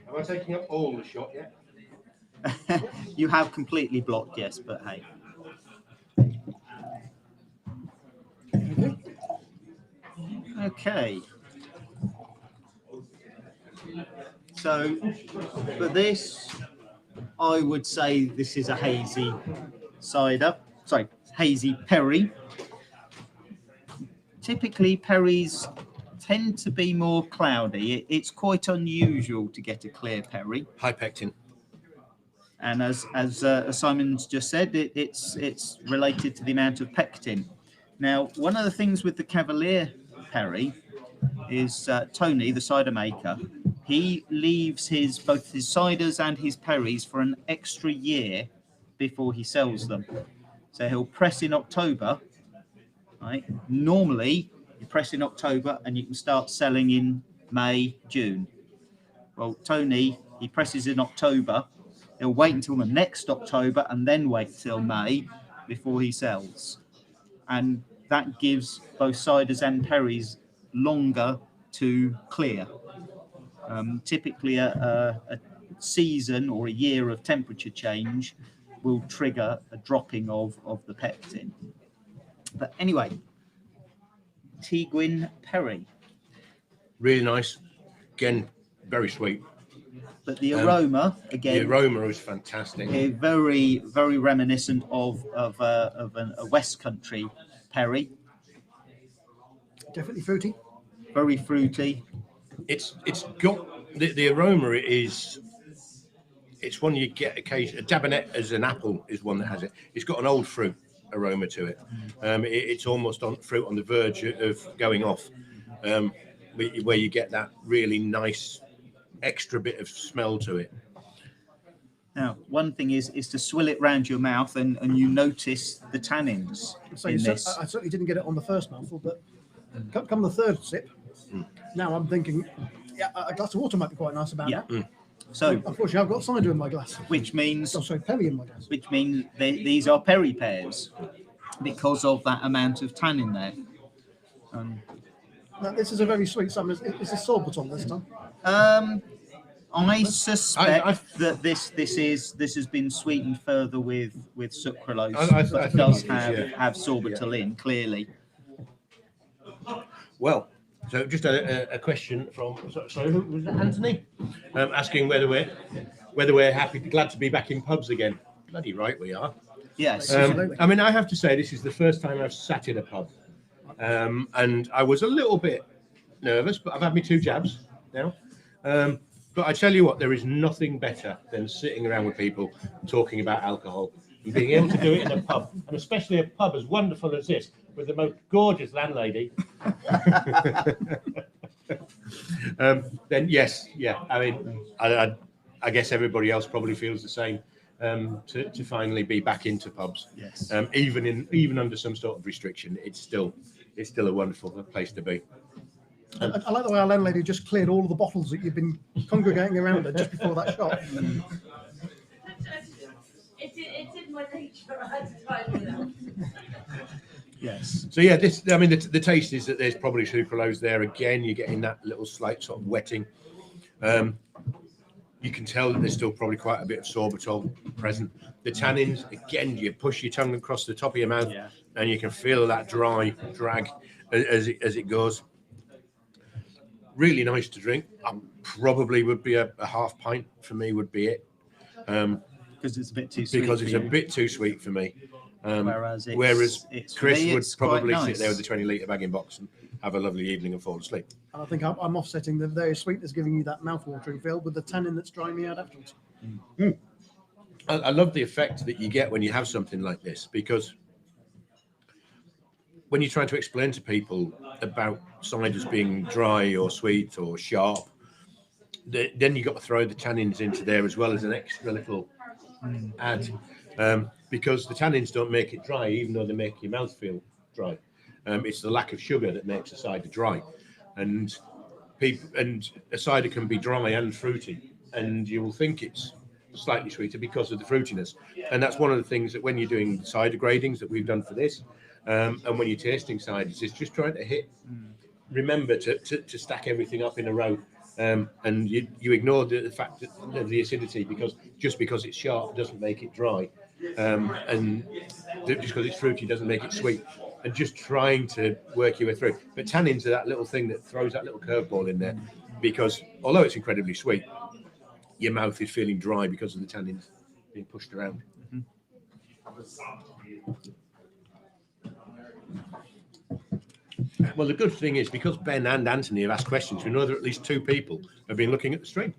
Am I taking up all the shot yet? You have completely blocked, yes, but hey. Okay. So for this, I would say this is a hazy cider. Sorry, hazy Perry. Typically, Perrys tend to be more cloudy. It's quite unusual to get a clear Perry. High pectin. And as Simon's just said, it's related to the amount of pectin. Now, one of the things with the Cavalier Perry is Tony, the cider maker, he leaves both his ciders and his perries for an extra year before he sells them. So he'll press in October, right? Normally, you press in October and you can start selling in May, June. Well, Tony, he presses in October. He'll wait until the next October and then wait till May before he sells. And that gives both ciders and perries longer to clear. Typically, a season or a year of temperature change will trigger a dropping of the pectin. But anyway, Gwyn Perry. Really nice. Again, very sweet. But the aroma, again, The aroma is fantastic. very, very reminiscent of a West Country Perry. Definitely fruity. Very fruity. It's got the aroma is. It's one you get occasionally. A Dabanet as an apple is one that has it. It's got an old fruit aroma to it. It's almost on fruit on the verge of going off, where you get that really nice extra bit of smell to it. Now, one thing is to swill it round your mouth and you notice the tannins So in this. I certainly didn't get it on the first mouthful, but Come the third sip, now I'm thinking, yeah, a glass of water might be quite nice about Yeah. that. So, Unfortunately, I've got cider in my glass. which means Oh, sorry, perry in my glass. these are Perry pears because of that amount of tannin there. Now, this is a very sweet cider. Is this sorbet on this time? I suspect I- that this has been sweetened further with sucralose, I but it think does it is, yeah. have sorbitol in clearly. Well, so just a question from sorry, who was it, Anthony, asking whether we're glad to be back in pubs again. Bloody right we are. Yes. Absolutely. I mean, I have to say this is the first time I've sat in a pub, and I was a little bit nervous, but I've had my 2 jabs now. But I tell you what, there is nothing better than sitting around with people talking about alcohol and being able to do it in a pub, and especially a pub as wonderful as this, with the most gorgeous landlady. Then yes, yeah. I mean, I guess everybody else probably feels the same. To finally be back into pubs, Yes. Even under some sort of restriction, it's still a wonderful place to be. I like the way our landlady just cleared all of the bottles that you've been congregating around her just before that shot. It's in my nature. I had to try it out. Yes. So yeah, I mean, the taste is that there's probably sucralose there again. You're getting that little slight sort of wetting. You can tell that there's still probably quite a bit of sorbitol present. The tannins, again, you push your tongue across the top of your mouth, and you can feel that dry drag as it goes. Really nice to drink. Probably would be a half pint for me would be it. Because it's a bit too sweet. Because it's a bit too sweet for me. Whereas Chris me, would it's quite probably nice. sit there with the 20-litre bag-in box and have a lovely evening and fall asleep. And I think I'm offsetting the very sweetness, giving you that mouth-watering feel with the tannin that's drying me out afterwards. I love the effect that you get when you have something like this, because when you're trying to explain to people about ciders being dry or sweet or sharp, then you've got to throw the tannins into there as well as an extra little add, because the tannins don't make it dry, even though they make your mouth feel dry. It's the lack of sugar that makes a cider dry, and a cider can be dry and fruity, and you will think it's slightly sweeter because of the fruitiness. And that's one of the things that when you're doing cider gradings that we've done for this, and when you're tasting ciders, is just trying to remember to stack everything up in a row. And you ignore the fact that the acidity, because it's sharp doesn't make it dry, and just because it's fruity doesn't make it sweet, and just trying to work your way through. But tannins are that little thing that throws that little curveball in there, because although it's incredibly sweet, your mouth is feeling dry because of the tannins being pushed around. Well, the good thing is, because Ben and Anthony have asked questions, we know that at least 2 people have been looking at the stream.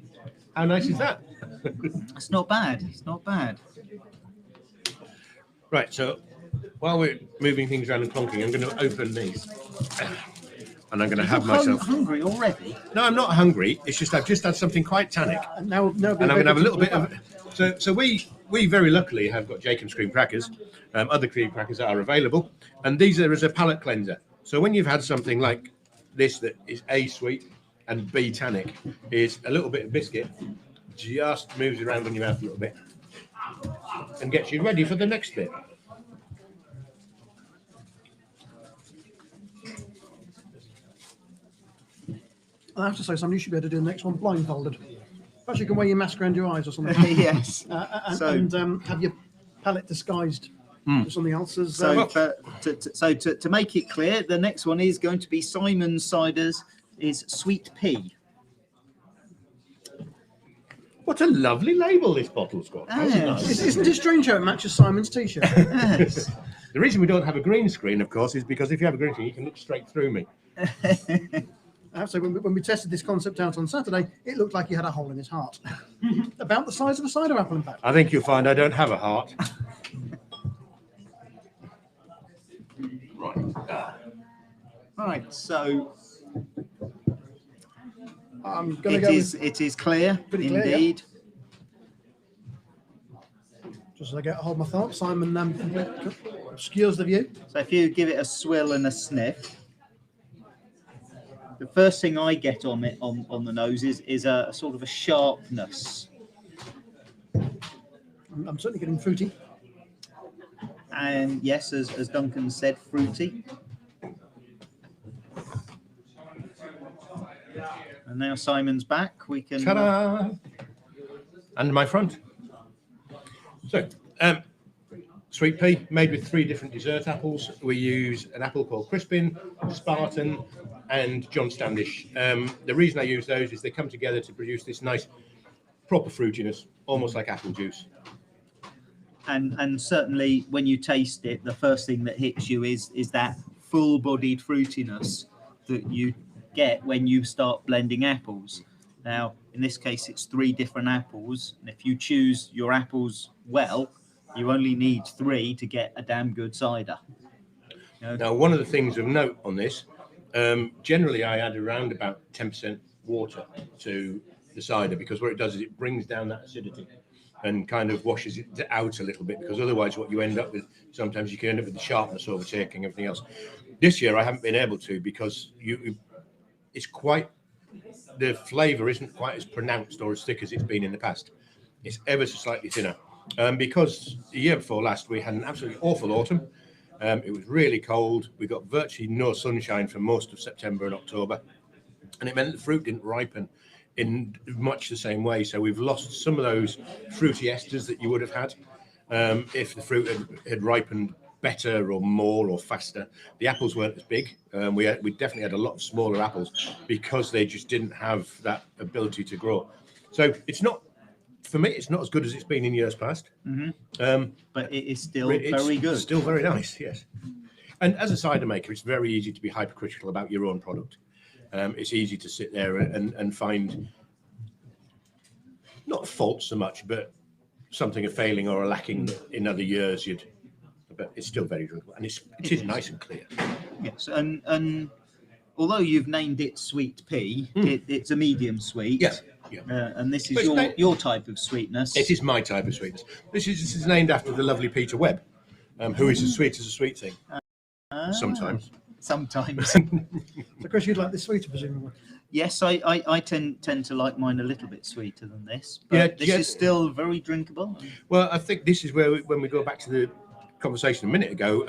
How nice is that? It's not bad. It's not bad. Right, so while we're moving things around and plonking, I'm going to open these. And I'm going to have myself... hungry already? No, I'm not hungry. It's just I've just had something quite tannic. And now And I'm going to have a little bit of... So we very luckily have got Jacob's cream crackers, other cream crackers that are available. And these are as a palate cleanser. So when you've had something like this that is A, sweet, and B, tannic, is a little bit of biscuit, just moves around in your mouth a little bit and gets you ready for the next bit. I have to say, somebody should be able to do the next one blindfolded. Perhaps you can wear your mask around your eyes or something. Yes. And have your palate disguised for something else. So to make it clear, the next one is going to be Simon Cider's is Sweet Pea. What a lovely label this bottle's got. That's Yes. nice. Isn't it strange how it matches Simon's t-shirt? Yes. The reason we don't have a green screen, of course, is because if you have a green screen, you can look straight through me. I have to say, when we tested this concept out on Saturday, it looked like he had a hole in his heart. About the size of a cider apple, in fact. I think you'll find I don't have a heart. Right, so I'm going to go with, it is clear, Pretty clear, yeah. indeed. just as I get a hold of my thoughts, Simon obscures the view. So if you give it a swill and a sniff, The first thing I get on it on the nose is a sort of a sharpness, I'm certainly getting fruity. and yes, as Duncan said, fruity. And now Simon's back. We can. Ta-da! And my front. So, sweet pea made with 3 different dessert apples. We use an apple called Crispin, Spartan, and John Standish. The reason I use those is they come together to produce this nice, proper fruitiness, almost like apple juice. And certainly when you taste it, the first thing that hits you is that full-bodied fruitiness that you get when you start blending apples. Now, in this case, it's 3 different apples, and if you choose your apples well, you only need 3 to get a damn good cider. You know? Now, one of the things of note on this, generally I add around about 10% water to the cider, because what it does is it brings down that acidity and kind of washes it out a little bit, because otherwise what you end up with, sometimes you can end up with the sharpness overtaking everything else. This year I haven't been able to, because it's quite, the flavour isn't quite as pronounced or as thick as it's been in the past. It's ever so slightly thinner. Because the year before last we had an absolutely awful autumn. It was really cold. We got virtually no sunshine for most of September and October, and it meant the fruit didn't ripen in much the same way. So we've lost some of those fruity esters that you would have had if the fruit had ripened better or more or faster. The apples weren't as big. We definitely had a lot of smaller apples because they just didn't have that ability to grow. So it's not, for me, it's not as good as it's been in years past. But it is still very good. Still very nice, yes. And as a cider maker, it's very easy to be hypercritical about your own product. It's easy to sit there and find not faults so much, but something a failing or a lacking that in other years but it's still very drinkable, and it is nice and clear. Yes, and although you've named it sweet pea, it's a medium sweet. Yeah. And this is your type of sweetness. It is my type of sweetness. This is named after the lovely Peter Webb, who is as sweet as a sweet thing. Sometimes. So Chris, you'd like this sweeter, presumably? Yes, I tend to like mine a little bit sweeter than this. But this is still very drinkable. Well, I think this is where when we go back to the conversation a minute ago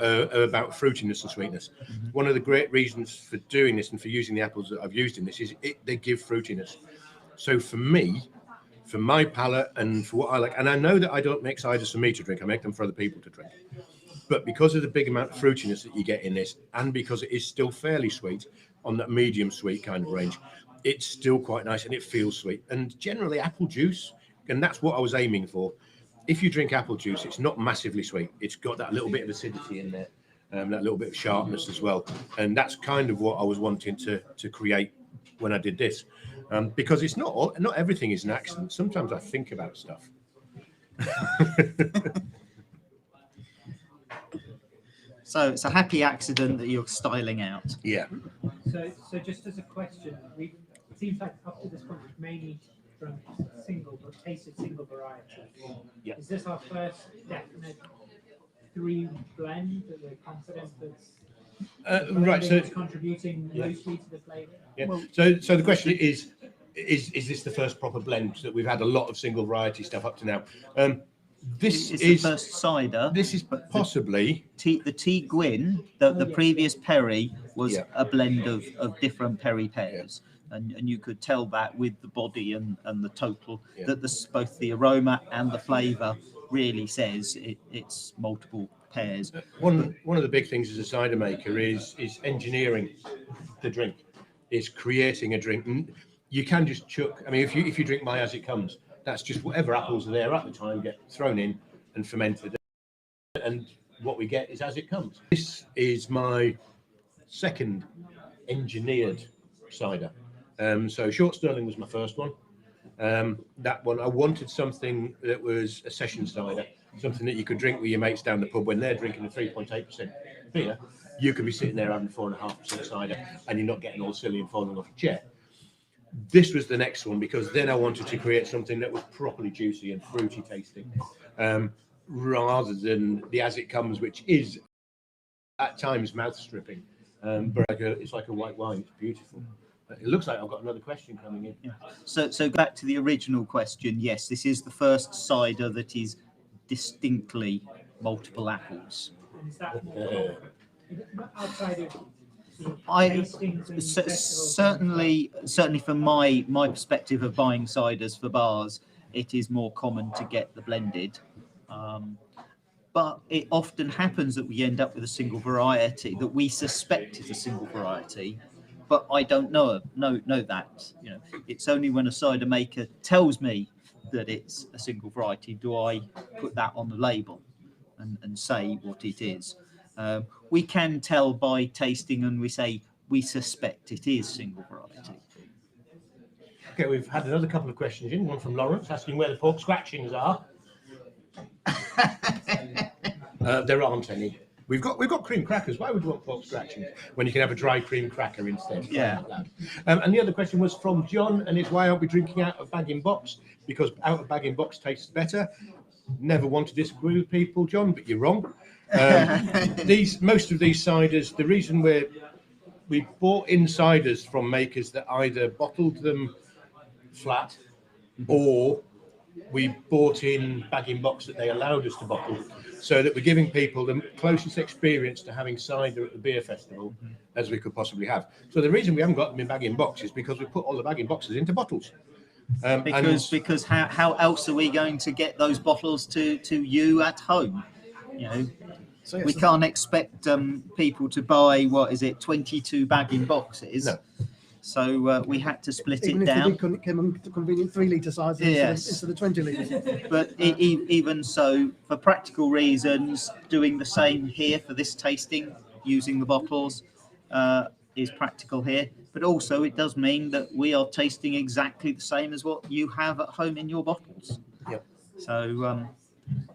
about fruitiness and sweetness. One of the great reasons for doing this and for using the apples that I've used in this is they give fruitiness. So for me, for my palate and for what I like, and I know that I don't make ciders for me to drink, I make them for other people to drink. But because of the big amount of fruitiness that you get in this, and because it is still fairly sweet on that medium sweet kind of range, it's still quite nice and it feels sweet. And generally apple juice, and that's what I was aiming for. If you drink apple juice, it's not massively sweet. It's got that little bit of acidity in there, that little bit of sharpness as well. And that's kind of what I was wanting to create when I did this. Because it's not everything is an accident. Sometimes I think about stuff. So it's a happy accident that you're styling out. Yeah. So just as a question, it seems like up to this point we've mainly drunk tasted single variety. Yeah. Is this our first definite 3 blend that we're confident that's Right. So contributing mostly to the flavour? yeah. So the question is this the first proper blend that we've had a lot of single variety stuff up to now? This it's is the first cider. This is possibly the Tea Gwyn. The previous Perry was a blend of different Perry pears, and you could tell that with the body and the total that both the aroma and the flavour really says it's multiple pears. One of the big things as a cider maker is engineering the drink, is creating a drink. You can just chuck. I mean, if you drink my As It Comes, that's just whatever apples are there at the time get thrown in and fermented, and what we get is As It Comes. This is my second engineered cider. So Short Sterling was my first one. That one I wanted something that was a session cider, something that you could drink with your mates down the pub when they're drinking a 3.8% beer. You could be sitting there having 4.5% cider, and you're not getting all silly and falling off your chair. This was the next one, because then I wanted to create something that was properly juicy and fruity tasting, rather than the As It Comes, which is at times mouth stripping, but it's like a white wine. It's beautiful. It looks like I've got another question coming in. Yeah. So back to the original question. Yes, this is the first cider that is distinctly multiple apples. Is that more outside of sort of I tastings and festivals? certainly from my perspective of buying ciders for bars, it is more common to get the blended. But it often happens that we end up with a single variety that we suspect is a single variety, but I don't know that. You know, it's only when a cider maker tells me that it's a single variety do I put that on the label and say what it is. We can tell by tasting, and we say we suspect it is single variety. Okay, we've had another couple of questions in. One from Lawrence asking where the pork scratchings are. There aren't any. We've got cream crackers. Why would you want pork scratchings when you can have a dry cream cracker instead? Yeah. And the other question was from John, and it's why aren't we drinking out of bag-in-box? Because out of bag-in-box tastes better. Never want to disagree with people, John, but you're wrong. Most of these ciders, the reason we bought in ciders from makers that either bottled them flat or we bought in bag-in-box that they allowed us to bottle, so that we're giving people the closest experience to having cider at the beer festival as we could possibly have. So the reason we haven't got them in bag-in-box is because we put all the bag-in-boxes into bottles. Because how else are we going to get those bottles to you at home? You know, So yes, we can't expect people to buy 22 bag-in boxes. No. So we had to split even it if down. they did come in convenient 3 litre sizes Yes. instead of 20 litres. But even so, for practical reasons, doing the same here for this tasting, using the bottles, is practical here. But also, it does mean that we are tasting exactly the same as what you have at home in your bottles. Yep. So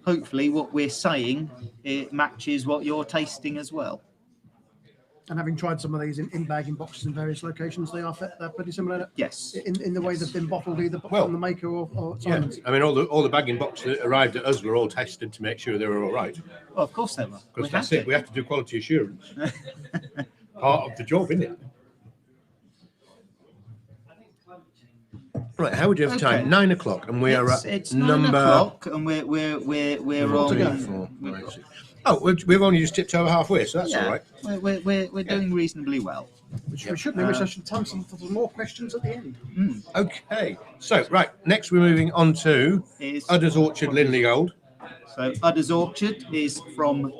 hopefully, what we're saying it matches what you're tasting as well. And having tried some of these in bagging boxes in various locations, they're pretty similar Yes. in the way they've been bottled either Well, from the maker or Yeah, Simon's. I mean, all the bag-in-box that arrived at us were all tested to make sure they were all right. Well, of course they were. Because that's it. We have to do quality assurance. Part of the job, isn't it? Right, how would you have Okay. time? 9 o'clock, and we are at It's number 9 o'clock, and we're Four to go. on. Oh, we've only just tipped over halfway, so that's all right. We're doing reasonably well. Which we should do, which I should time some for some more questions at the end. Okay, so right, next we're moving on to Is Udder's Orchard Linley Gold. So Udder's Orchard is from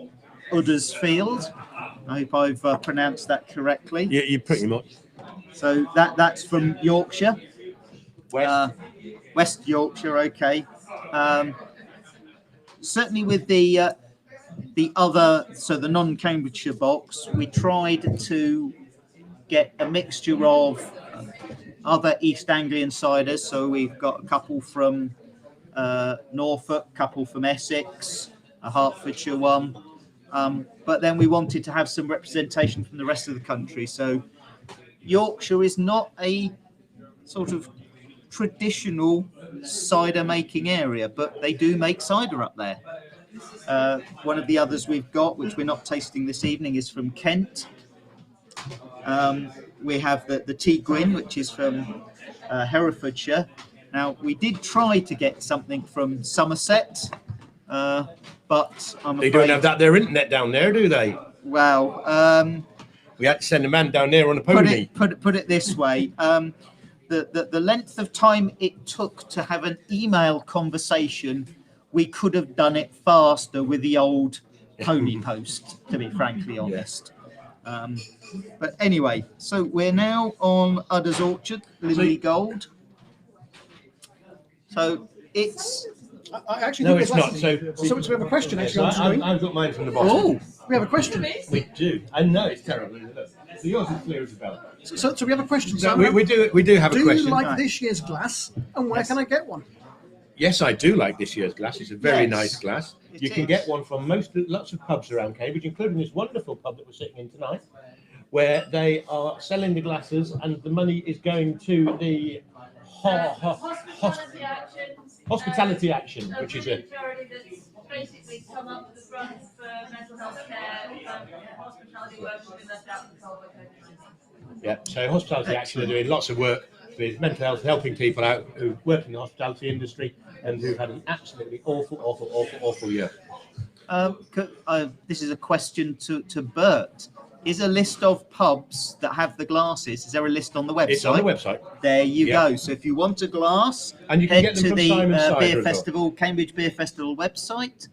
Udder's Field. I hope I've pronounced that correctly. Yeah, you pretty much. So that's from Yorkshire, West. West Yorkshire. Okay. Certainly with the other, so the non-Cambridgeshire box, we tried to get a mixture of other East Anglian ciders. So we've got a couple from Norfolk, a couple from Essex, a Hertfordshire one. But then we wanted to have some representation from the rest of the country. So Yorkshire is not a sort of traditional cider making area, but they do make cider up there. One of the others we've got, which we're not tasting this evening, is from Kent. We have the Tea Gwyn, which is from Herefordshire. Now, we did try to get something from Somerset, but I'm They afraid... don't have that their internet down there, do they? Well, We had to send a man down there on a pony. put it this way. The length of time it took to have an email conversation, we could have done it faster with the old pony post, to be frankly honest. But anyway, so we're now on Udder's Orchard, Linley Gold. So it's... I actually No, think it's there's not. actually- so we have a question actually on Yes, screen. I've got mine from the bottom. Oh, We have a question. We do. I know it's terrible, isn't it? So yours is clear as a bell. So we have a question. So Simon. we do have a Do question. you like this year's glass, and where can I get one? Yes, I do like this year's glass. It's a very Yes, nice glass. it You can is. get one from lots of pubs around Cambridge, including this wonderful pub that we're sitting in tonight, where they are selling the glasses, and the money is going to the Hospitality Action, Hospitality Action, which is a charity that's basically come up the front for mental health care, hospitality workers within left out control by COVID-19. Yeah, so hospitality actually are doing lots of work with mental health, helping people out who work in the hospitality industry and who've had an absolutely awful year. This is a question to Bert. Is a list of pubs that have the glasses, is there a list on the website? It's on the website. There you Yeah. go. So if you want a glass, And you can head get them to from the Simon Cider Beer as well. Festival, Cambridge Beer Festival website,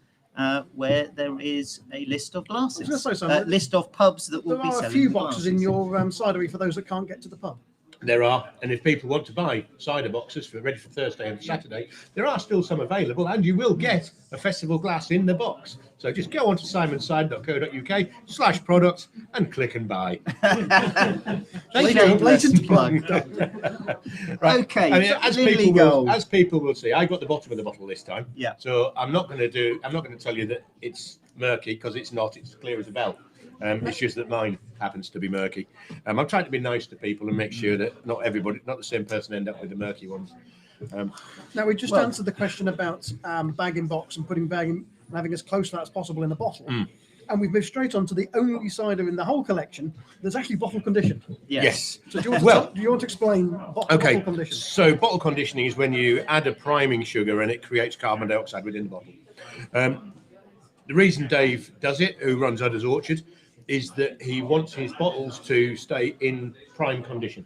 where there is a list of glasses. I was gonna say something. List of pubs that will There be are selling a few the boxes glasses. in your cidery for those that can't get to the pub. There are, and if people want to buy cider boxes for ready for Thursday and Saturday, there are still some available, and you will get a festival glass in the box. So just go on to simonsider.co.uk/products and click and buy. Thank you. Blatant plug. Right. Okay, I mean, so as Lily people Gold. will see, I got the bottom of the bottle this time. Yeah. So I'm not going to tell you that it's murky, because it's not. It's clear as a bell. It's just that mine happens to be murky. I'm trying to be nice to people and make sure that not the same person end up with the murky ones. Now, we just answered the question about bag in box and putting bag in and having as close to that as possible in a bottle. And we've moved straight on to the only cider in the whole collection that's actually bottle conditioned. Yes. So do you want to explain bottle conditioning? So bottle conditioning is when you add a priming sugar and it creates carbon dioxide within the bottle. The reason Dave does it, who runs Udder's Orchard, is that he wants his bottles to stay in prime condition.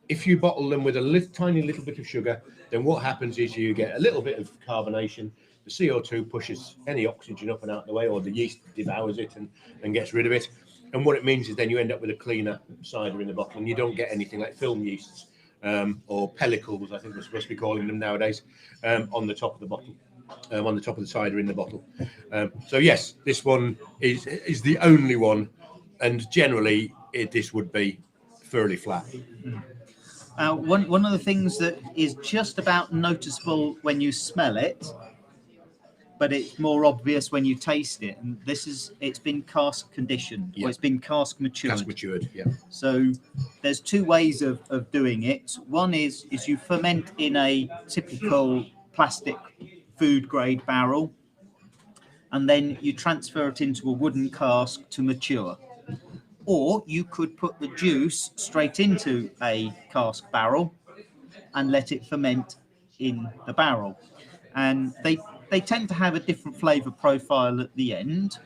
If you bottle them with a tiny little bit of sugar, then what happens is you get a little bit of carbonation. The CO2 pushes any oxygen up and out of the way, or the yeast devours it and gets rid of it. And what it means is then you end up with a cleaner cider in the bottle, and you don't get anything like film yeasts or pellicles, I think we're supposed to be calling them nowadays, on the top of the bottle. On the top of the cider in the bottle. So yes, this one is the only one, and generally this would be fairly flat. One of the things that is just about noticeable when you smell it, but it's more obvious when you taste it, and it's been cask conditioned, or it's been cask matured. Cask matured, yeah. So there's two ways of doing it. One is you ferment in a typical plastic food grade barrel, and then you transfer it into a wooden cask to mature. Or you could put the juice straight into a cask barrel and let it ferment in the barrel. And they tend to have a different flavour profile at the end.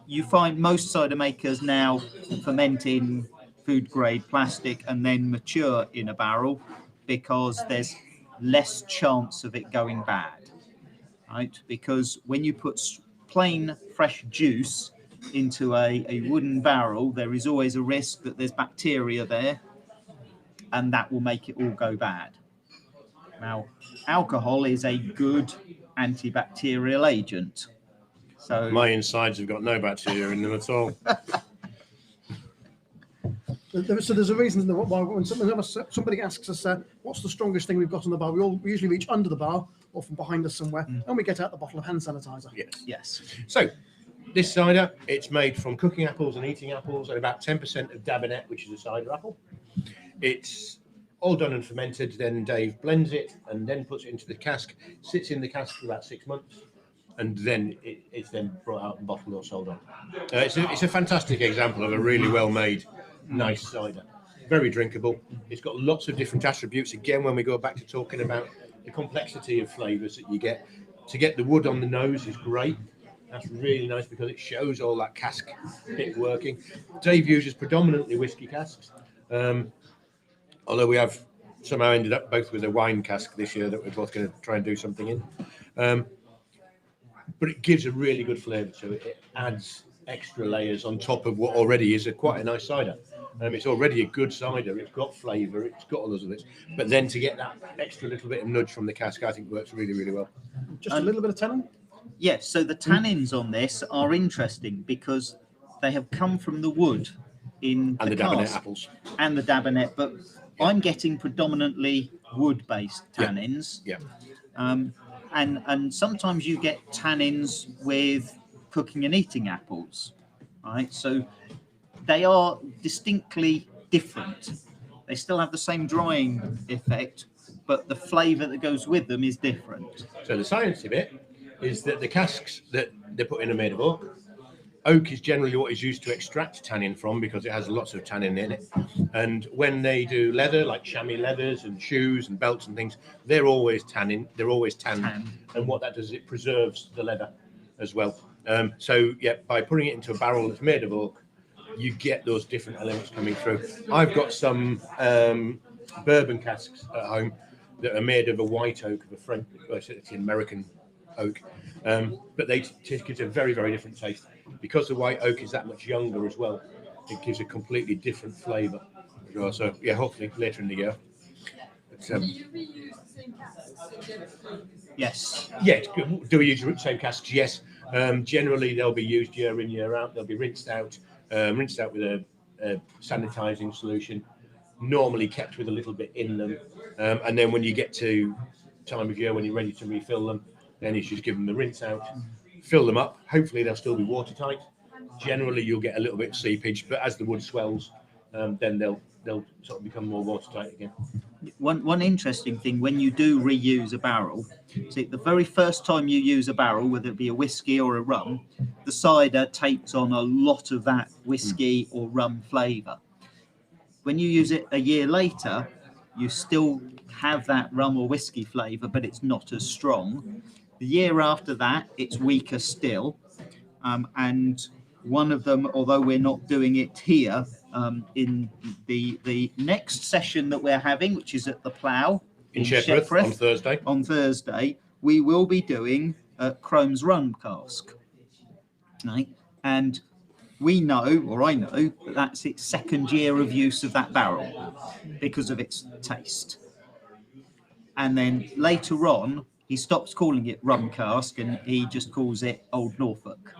You find most cider makers now ferment in food grade plastic and then mature in a barrel, because there's less chance of it going bad, right? Because when you put plain fresh juice into a wooden barrel, there is always a risk that there's bacteria there, and that will make it all go bad. Now, alcohol is a good antibacterial agent. So my insides have got no bacteria in them at all. So there's a reason why when somebody asks us, what's the strongest thing we've got on the bar? We usually reach under the bar or from behind us somewhere, and we get out the bottle of hand sanitizer. Yes. So this cider, it's made from cooking apples and eating apples, and about 10% of Dabinet, which is a cider apple. It's all done and fermented. Then Dave blends it and then puts it into the cask. Sits in the cask for about 6 months, and then it's then brought out and bottled or sold on. It's a fantastic example of a really well-made, nice cider. Very drinkable. It's got lots of different attributes. Again, when we go back to talking about the complexity of flavours that you get, to get the wood on the nose is great. That's really nice because it shows all that cask bit working. Dave uses predominantly whiskey casks, although we have somehow ended up both with a wine cask this year that we're both going to try and do something in. But it gives a really good flavour to it. It adds extra layers on top of what already is quite a nice cider. It's already a good cider. It's got flavour. It's got all those of it. But then to get that extra little bit of nudge from the cask, I think works really, really well. Just a little bit of tannin? Yes, so the tannins on this are interesting because they have come from the wood in And the Dabinet apples. And the Dabinet, but I'm getting predominantly wood-based tannins. Yeah. And sometimes you get tannins with cooking and eating apples, right? So they are distinctly different. They still have the same drying effect, but the flavour that goes with them is different. So the science of it is that the casks that they put in are made of oak. Oak is generally what is used to extract tannin from because it has lots of tannin in it. And when they do leather, like chamois leathers and shoes and belts and things, they're always tannin. They're always tanned. And what that does is it preserves the leather as well. So yeah, by putting it into a barrel that's made of oak, you get those different elements coming through. I've got some bourbon casks at home that are made of a white oak of a French, it's an American oak, but they give a very, very different taste. Because the white oak is that much younger as well, it gives a completely different flavour as well. So yeah, hopefully later in the year. But, Do you reuse the same casks? Yes. yeah, do we use the same casks? Yes. Generally, they'll be used year in, year out. They'll be rinsed out with a sanitising solution, normally kept with a little bit in them. And then when you get to time of year when you're ready to refill them, then you just give them the rinse out, fill them up. Hopefully they'll still be watertight. Generally you'll get a little bit of seepage, but as the wood swells, then they'll sort of become more watertight again. One interesting thing when you do reuse a barrel, see, the very first time you use a barrel, whether it be a whiskey or a rum, the cider takes on a lot of that whiskey or rum flavour. When you use it a year later, you still have that rum or whiskey flavour, but it's not as strong. The year after that, it's weaker still. And one of them, although we're not doing it here, in the next session that we're having, which is at the Plough In Sheppereth on Thursday, we will be doing Crome's rum cask. Right? And we know, or I know, that that's its second year of use of that barrel because of its taste. And then later on, he stops calling it rum cask and he just calls it Old Norfolk.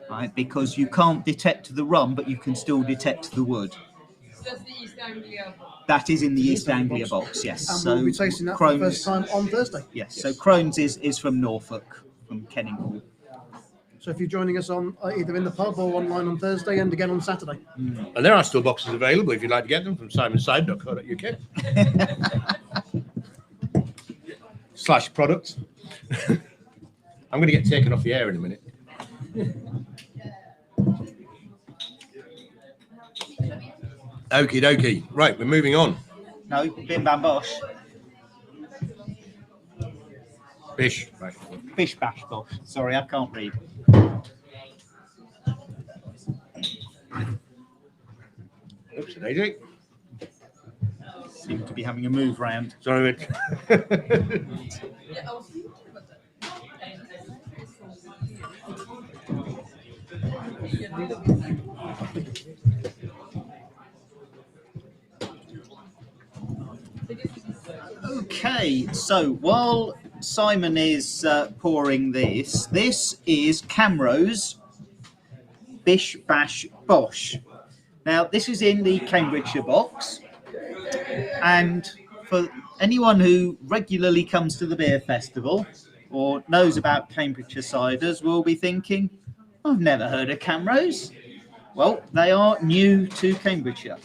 Right? Because you can't detect the rum, but you can still detect the wood. So that's the East Anglia box. That is in the East Anglia box, yes. And so we'll be tasting that for the first time on Thursday. Yes, so Crohn's is from Norfolk, from Kenninghall. So if you're joining us on either in the pub or online on Thursday and again on Saturday. And there are still boxes available if you'd like to get them from simonside.co.uk /products. I'm going to get taken off the air in a minute. Okie dokie. Right, we're moving on. No, Bim Bam Bosh. Bish. Right. Bish Bash Bosh. Sorry, I can't read. Oops, daisy. Seem to be having a move round. Sorry, Mitch. Yeah, I was thinking about that. Okay, so while Simon is pouring this is Camrose Bish Bash Bosh. Now, this is in the Cambridgeshire box, and for anyone who regularly comes to the beer festival or knows about Cambridgeshire ciders will be thinking, I've never heard of Camrose. Well, they are new to Cambridgeshire.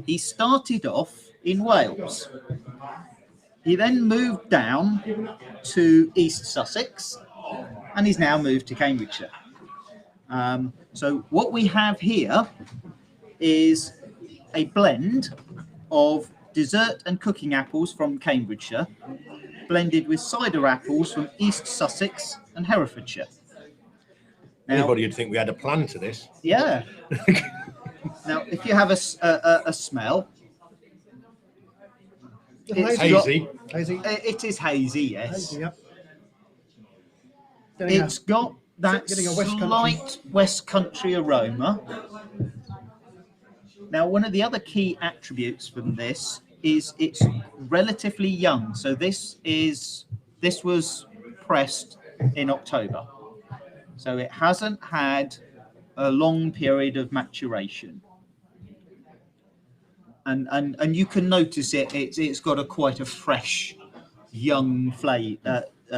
He started off in Wales. He then moved down to East Sussex, and he's now moved to Cambridgeshire. So what we have here is a blend of dessert and cooking apples from Cambridgeshire, blended with cider apples from East Sussex and Herefordshire. Now, Anybody would think we had a plan to this. yeah. Now, if you have a smell, it's Hazy. Hazy. it is hazy, yes. Hazy, yep. It's got that getting a West Country. slight West Country aroma. Now, one of the other key attributes from this is it's relatively young. So this was pressed in October. So it hasn't had a long period of maturation. And you can notice it's got a quite a fresh, young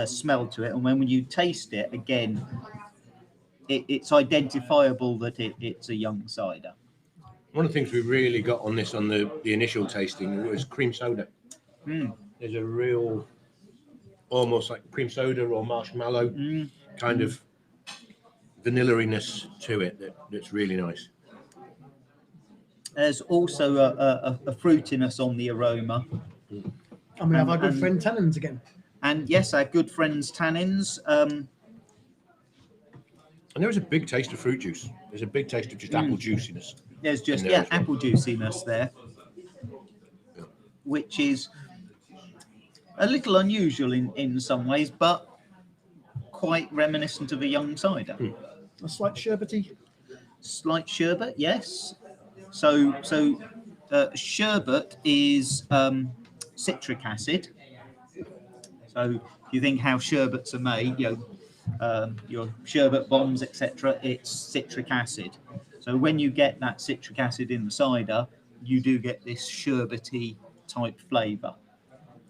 smell to it. And when you taste it, again, it's identifiable that it's a young cider. One of the things we really got on this on the initial tasting was cream soda. There's a real, almost like cream soda or marshmallow kind of vanilla-iness to it that's really nice. There's also a fruitiness on the aroma. And we have our good And- friend tannins again. And yes, our good friends tannins. And there is a big taste of fruit juice. There's a big taste of just apple juiciness. There's just in there as well. apple juiciness there, which is a little unusual in some ways, but quite reminiscent of a young cider. A slight sherbety. Slight sherbet, yes. So sherbet is citric acid. So if you think how sherbets are made, your sherbet bombs, etc., it's citric acid. So when you get that citric acid in the cider, you do get this sherbety type flavour.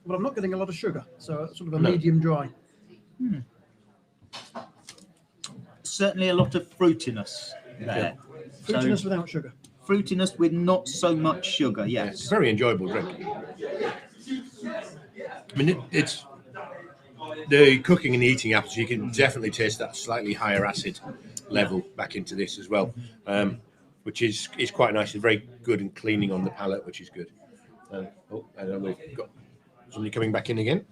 But I'm not getting a lot of sugar, so sort of a No. medium dry. Certainly a lot of fruitiness there. Fruitiness So without sugar. fruitiness with not so much sugar, It's a yes. very enjoyable drink. I mean, it's the cooking and eating apples. You can definitely taste that slightly higher acid level back into this as well, which is quite nice. It's very good and cleaning on the palate, which is good. And then we've got somebody coming back in again.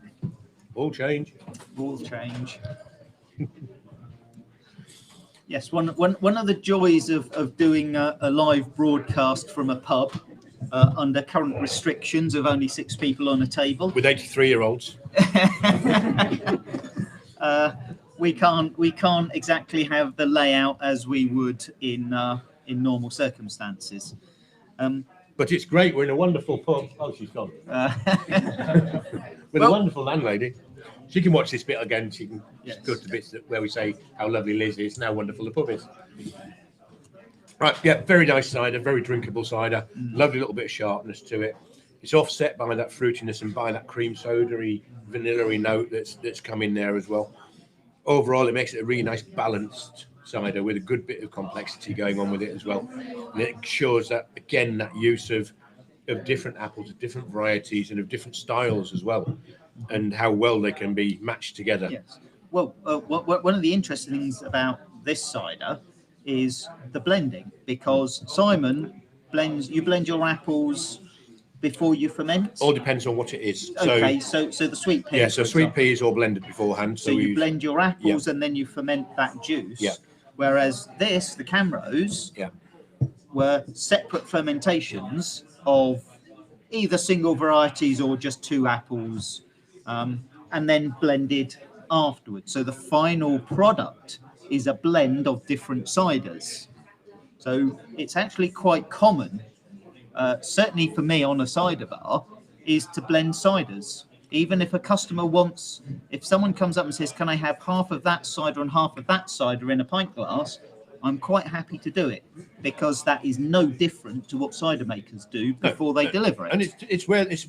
All change. All change. Yes, one of the joys of doing a live broadcast from a pub under current restrictions of only 6 people on a table. With 83-year-olds. We can't exactly have the layout as we would in normal circumstances. But it's great. We're in a wonderful pub. Oh, she's gone. With a wonderful landlady. She can watch this bit again. She can go to the bits where we say how lovely Liz is, and how wonderful the pub is. Right, yeah, very nice cider, very drinkable cider. Lovely little bit of sharpness to it. It's offset by that fruitiness and by that cream soda-y, vanilla-y note that's come in there as well. Overall, it makes it a really nice balanced cider with a good bit of complexity going on with it as well. And it shows that, again, that use of different apples, of different varieties and of different styles as well, and how well they can be matched together. Yes. Well, one of the interesting things about this cider is the blending, because Simon you blend your apples before you ferment. All depends on what it is. Okay, so the sweet pea. Yeah, so for sweet example. pea is all blended beforehand. So you blend your apples Yeah. and then you ferment that juice. Yeah. Whereas the Camros, Yeah. were separate fermentations of either single varieties or just 2 apples, and then blended afterwards. So the final product is a blend of different ciders. So it's actually quite common, certainly for me on a cider bar, is to blend ciders. Even if a customer if someone comes up and says, can I have half of that cider and half of that cider in a pint glass, I'm quite happy to do it, because that is no different to what cider makers do before they deliver it. And it's where it's.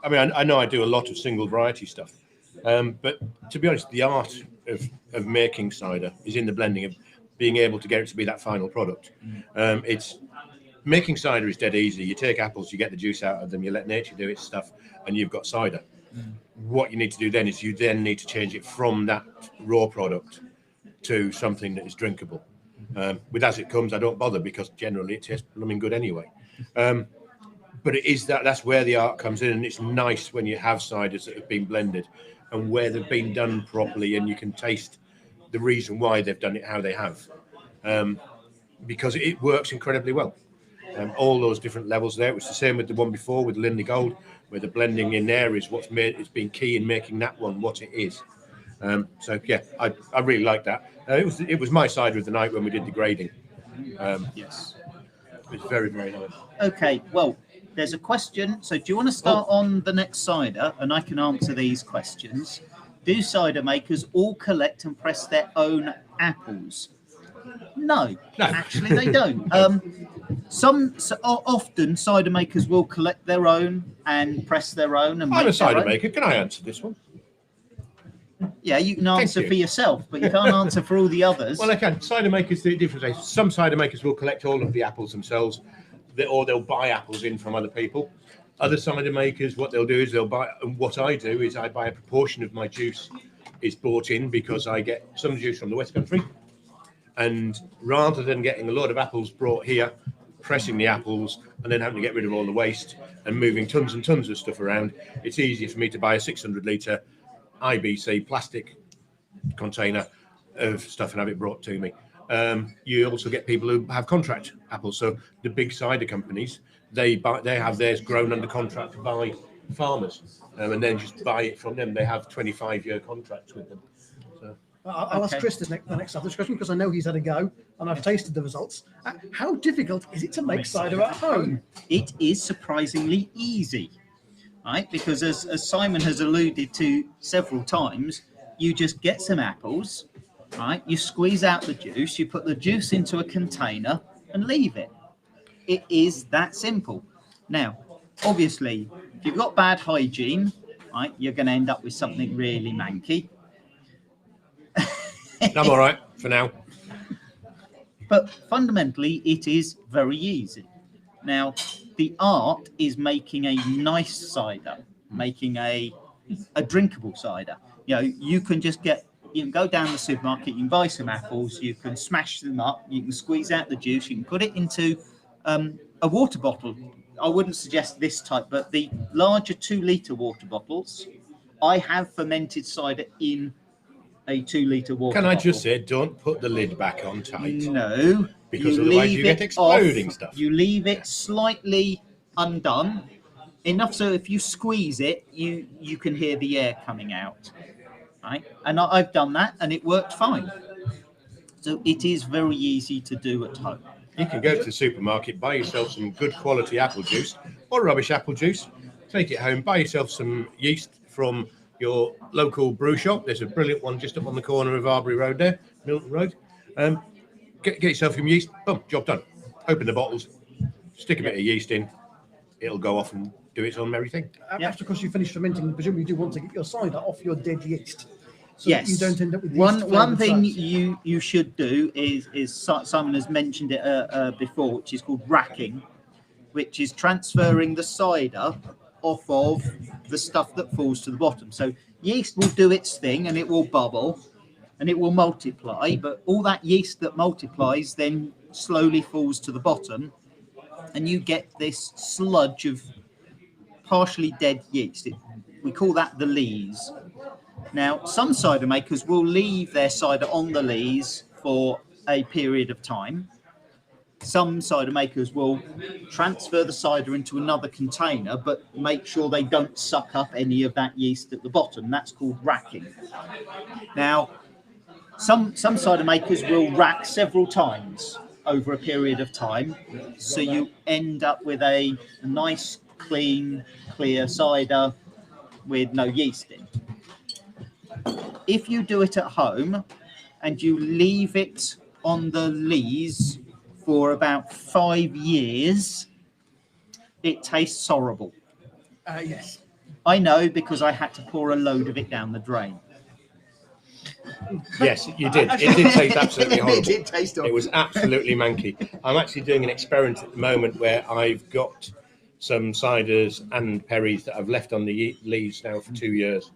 I mean, I know I do a lot of single variety stuff, but to be honest, the art of making cider is in the blending, of being able to get it to be that final product. It's making cider is dead easy. You take apples, you get the juice out of them, you let nature do its stuff, and you've got cider. What you need to do then is you then need to change it from that raw product to something that is drinkable. With as it comes, I don't bother, because generally it tastes blooming good anyway. But it is that's where the art comes in, and it's nice when you have ciders that have been blended and where they've been done properly, and you can taste the reason why they've done it how they have, because it works incredibly well. All those different levels there. It was the same with the one before with Lindy Gold, where the blending in there is what's made. It's been key in making that one what it is. So yeah, I really like that. It was my cider of the night when we did the grading. Yes. It was very, very nice. Okay, well, there's a question. So do you want to start on the next cider, and I can answer these questions? Do cider makers all collect and press their own apples? No. Actually they don't. Often cider makers will collect their own and press their own. And I'm a make their cider own. maker. Can I answer this one? Yeah, you can answer you. for yourself, but you can't answer for all the others. Well, I can. Cider makers do different things. Some cider makers will collect all of the apples themselves, or they'll buy apples in from other people. Other cider makers, what they'll do is they'll buy, and what I do is I buy a proportion of my juice is bought in because I get some juice from the West Country. And rather than getting a lot of apples brought here, pressing the apples and then having to get rid of all the waste and moving tons and tons of stuff around, it's easier for me to buy a 600 litre IBC plastic container of stuff and have it brought to me. You also get people who have contract apples. So the big cider companies, they have theirs grown under contract by farmers, and then just buy it from them. They have 25-year contracts with them. So. I'll ask Chris the next other question because I know he's had a go and I've tasted the results. How difficult is it to make cider at home? It is surprisingly easy, right? Because as Simon has alluded to several times, you just get some apples, right? You squeeze out the juice, you put the juice into a container and leave it. It is that simple. Now, obviously, if you've got bad hygiene, right, you're going to end up with something really manky. I'm all right for now. But fundamentally, it is very easy. Now, the art is making a nice cider, making a drinkable cider. You know, you can go down the supermarket, you can buy some apples, you can smash them up, you can squeeze out the juice, you can put it into a water bottle. I wouldn't suggest this type, but the larger 2-litre water bottles, I have fermented cider in a 2-litre water Can I bottle. just say, don't put the lid back on tight. No. Because otherwise you get exploding stuff. You leave it slightly undone, enough so if you squeeze it, you can hear the air coming out. Right? And I've done that and it worked fine. So it is very easy to do at home. You can go to the supermarket, buy yourself some good quality apple juice or rubbish apple juice, take it home, buy yourself some yeast from your local brew shop. There's a brilliant one just up on the corner of Arbury Road there, Milton Road. Get yourself some yeast, boom, job done. Open the bottles, stick a bit of yeast in, it'll go off and do its own merry thing. After, of course, you finish fermenting, presumably you do want to get your cider off your dead yeast. So Yes. that you don't end up with one thing yeast you should do is Simon has mentioned it before, which is called racking, which is transferring the cider off of the stuff that falls to the bottom. So yeast will do its thing and it will bubble and it will multiply, but all that yeast that multiplies then slowly falls to the bottom and you get this sludge of partially dead yeast. We call that the lees. Now, some cider makers will leave their cider on the lees for a period of time. Some cider makers will transfer the cider into another container, but make sure they don't suck up any of that yeast at the bottom. That's called racking. Now, some cider makers will rack several times over a period of time, so you end up with a nice, clean, clear cider with no yeast in. If you do it at home and you leave it on the lees for about 5 years, it tastes horrible. Yes. I know because I had to pour a load of it down the drain. Yes, you did. It did taste absolutely horrible. It did taste horrible. It was absolutely manky. I'm actually doing an experiment at the moment where I've got some ciders and perries that I've left on the leaves now for 2 years,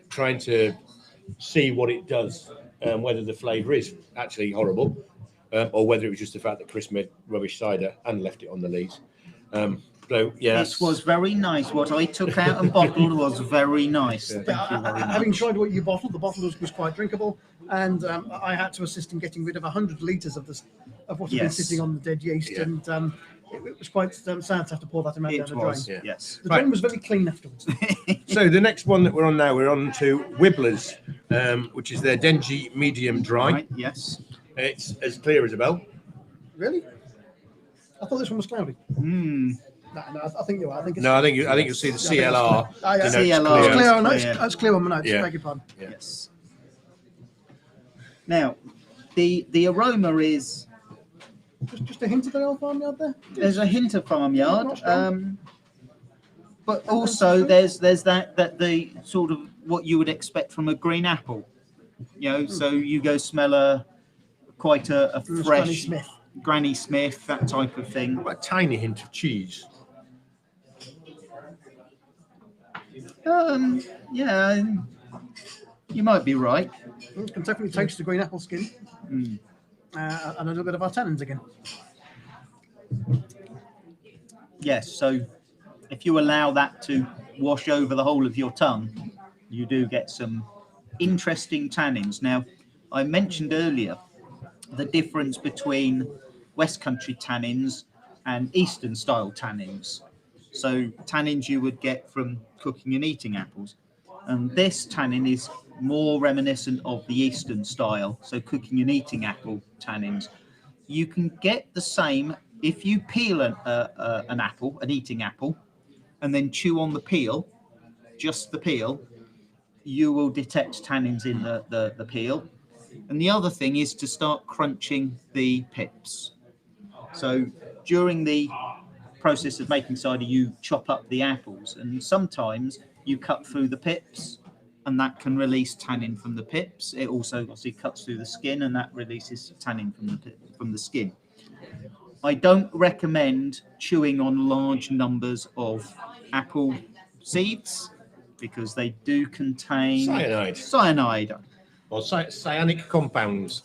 trying to see what it does, whether the flavour is actually horrible, or whether it was just the fact that Chris made rubbish cider and left it on the leaves. So, yeah, This was very nice. What I took out and bottled was very nice. Yeah. Thank you very much. Having tried what you bottled, the bottle was quite drinkable, and I had to assist in getting rid of 100 litres of what had been Yes. sitting on the dead yeast, Yeah. and it was quite sad to have to pour that amount down It the was, drain. yes. The Right. drain was very clean afterwards. So the next one that we're on now, we're on to Wibblers, which is their Dengie medium dry. Right, yes. It's as clear as a bell. Really? I thought this one was cloudy. Mm. No, I think you're right. I think it's No, I think you'll see the CLR. Oh, yeah. denotes CLR. It's clear. clear on notes. Clear. That's clear on my notes. Yeah. Beg your pardon. Yeah. Yes. Now, the aroma is, Just a hint of the old farmyard there. there's a hint of Not farmyard, strong. but also there's that the sort of what you would expect from a green apple. You know, so you go smell quite a Granny fresh Smith. Granny Smith, that type of thing. A tiny hint of cheese. Yeah, you might be right. You can definitely taste the green apple skin Mm. and a little bit of our tannins again. Yes, so if you allow that to wash over the whole of your tongue, you do get some interesting tannins. Now, I mentioned earlier the difference between West Country tannins and Eastern style tannins. So, tannins you would get from cooking and eating apples. And this tannin is more reminiscent of the Eastern style, so cooking and eating apple tannins. You can get the same if you peel an apple, an eating apple, and then chew on the peel, just the peel, you will detect tannins in the peel. And the other thing is to start crunching the pips. So during the process of making cider, you chop up the apples, and sometimes you cut through the pips, and that can release tannin from the pips. It also obviously cuts through the skin, and that releases tannin from the skin. I don't recommend chewing on large numbers of apple seeds because they do contain cyanide. Or cyanic compounds,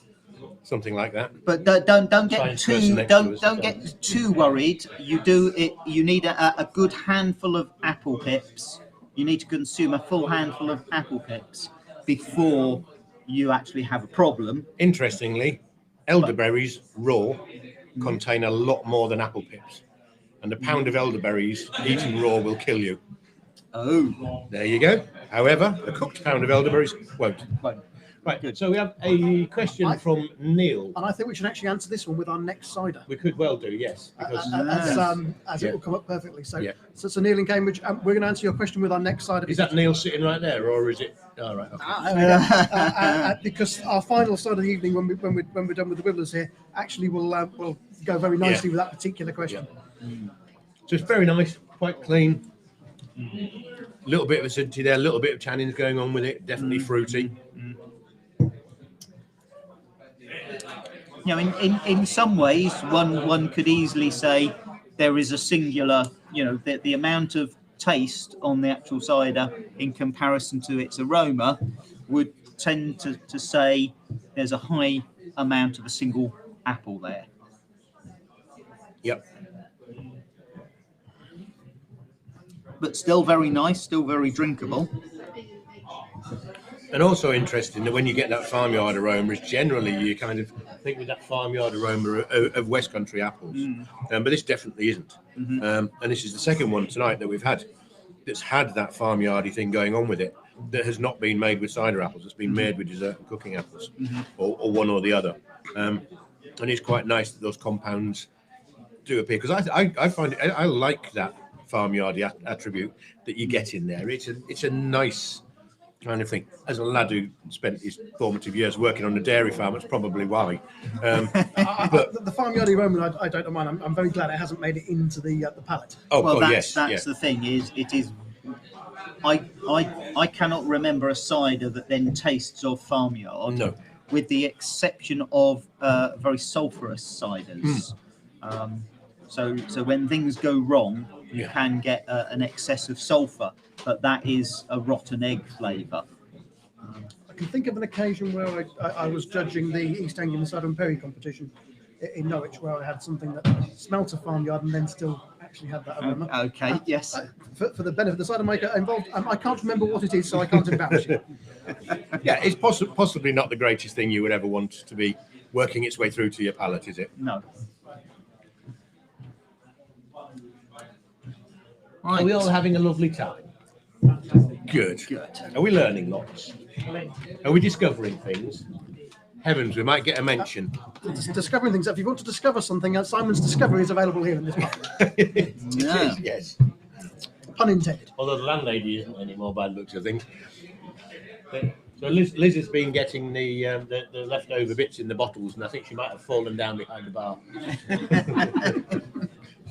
something like that. But don't Try get and don't get too worried. You need a good handful of apple pips. You need to consume a full handful of apple pips before you actually have a problem. Interestingly, elderberries raw contain a lot more than apple pips, and a pound of elderberries eaten raw will kill you. Oh, There you go. However, a cooked pound of elderberries won't. right. Right, good. So we have a question from Neil. And I think we should actually answer this one with our next cider. We could well do, yes, because As Yeah. it will come up perfectly. So, Yeah. so Neil in Cambridge, we're going to answer your question with our next cider. is that Neil sitting right there, or is it? All right. Okay. Because our final cider of the evening, when we're done with the Wibblers here, actually will go very nicely with that particular question. So it's very nice, quite clean. A little bit of acidity there, a little bit of tannins going on with it. Definitely fruity. You know, in some ways, one could easily say there is a singular, the amount of taste on the actual cider in comparison to its aroma would tend to say there's a high amount of a single apple there. Yep. But still very nice, still very drinkable. And also interesting that when you get that farmyard aroma, is generally you kind of think with that farmyard aroma of West Country apples, but this definitely isn't. And this is the second one tonight that we've had that's had that farmyardy thing going on with it, that has not been made with cider apples. It's been made with dessert and cooking apples, or one or the other. And it's quite nice that those compounds do appear, because I find it, I like that farmyardy attribute that you get in there. It's a nice kind of thing. As a lad who spent his formative years working on a dairy farm, that's probably why. But the farmyardy aroma, I don't mind. I'm very glad it hasn't made it into the palate. Oh, Well, God, that's yes. the thing is it is. I cannot remember a cider that then tastes of farmyard. No. With the exception of very sulphurous ciders. So when things go wrong, you can get an excess of sulphur, but that is a rotten egg flavour. I can think of an occasion where I was judging the East Anglian Cider and Perry competition in Norwich, where I had something that smelt of farmyard and then still actually had that aroma. Okay, yes. For the benefit of the cider maker involved, I can't remember what it is, so I can't embarrass you. Yeah, it's possibly not the greatest thing you would ever want to be working its way through to your palate, is it? No. Are we all having a lovely time? Good. Are we learning lots? Are we discovering things? Heavens, we might get a mention. Discovering things. If you want to discover something, Simon's Discovery is available here in this part. It Yeah. is, yes. Pun intended. Although the landlady isn't anymore by the looks of things. So Liz has been getting the leftover bits in the bottles, and I think she might have fallen down behind the bar.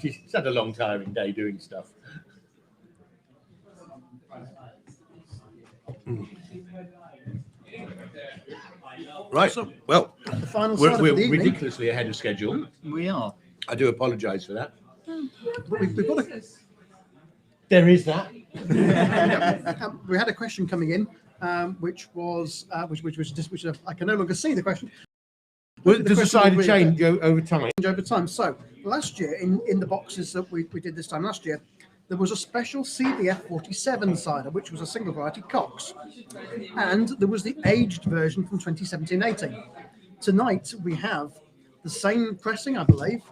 She's had a long, tiring day doing stuff. Right. So, well, the final we're cider for the evening. ridiculously ahead of schedule. We are. I do apologise for that. But we've got There is that. We had a question coming in, which I can no longer see the question. Well, The does the question cider will be- change over time? Over time. So last year, in the boxes that we did this time last year, there was a special CBF 47 cider, which was a single variety Cox, and there was the aged version from 2017-18. Tonight we have the same pressing, I believe,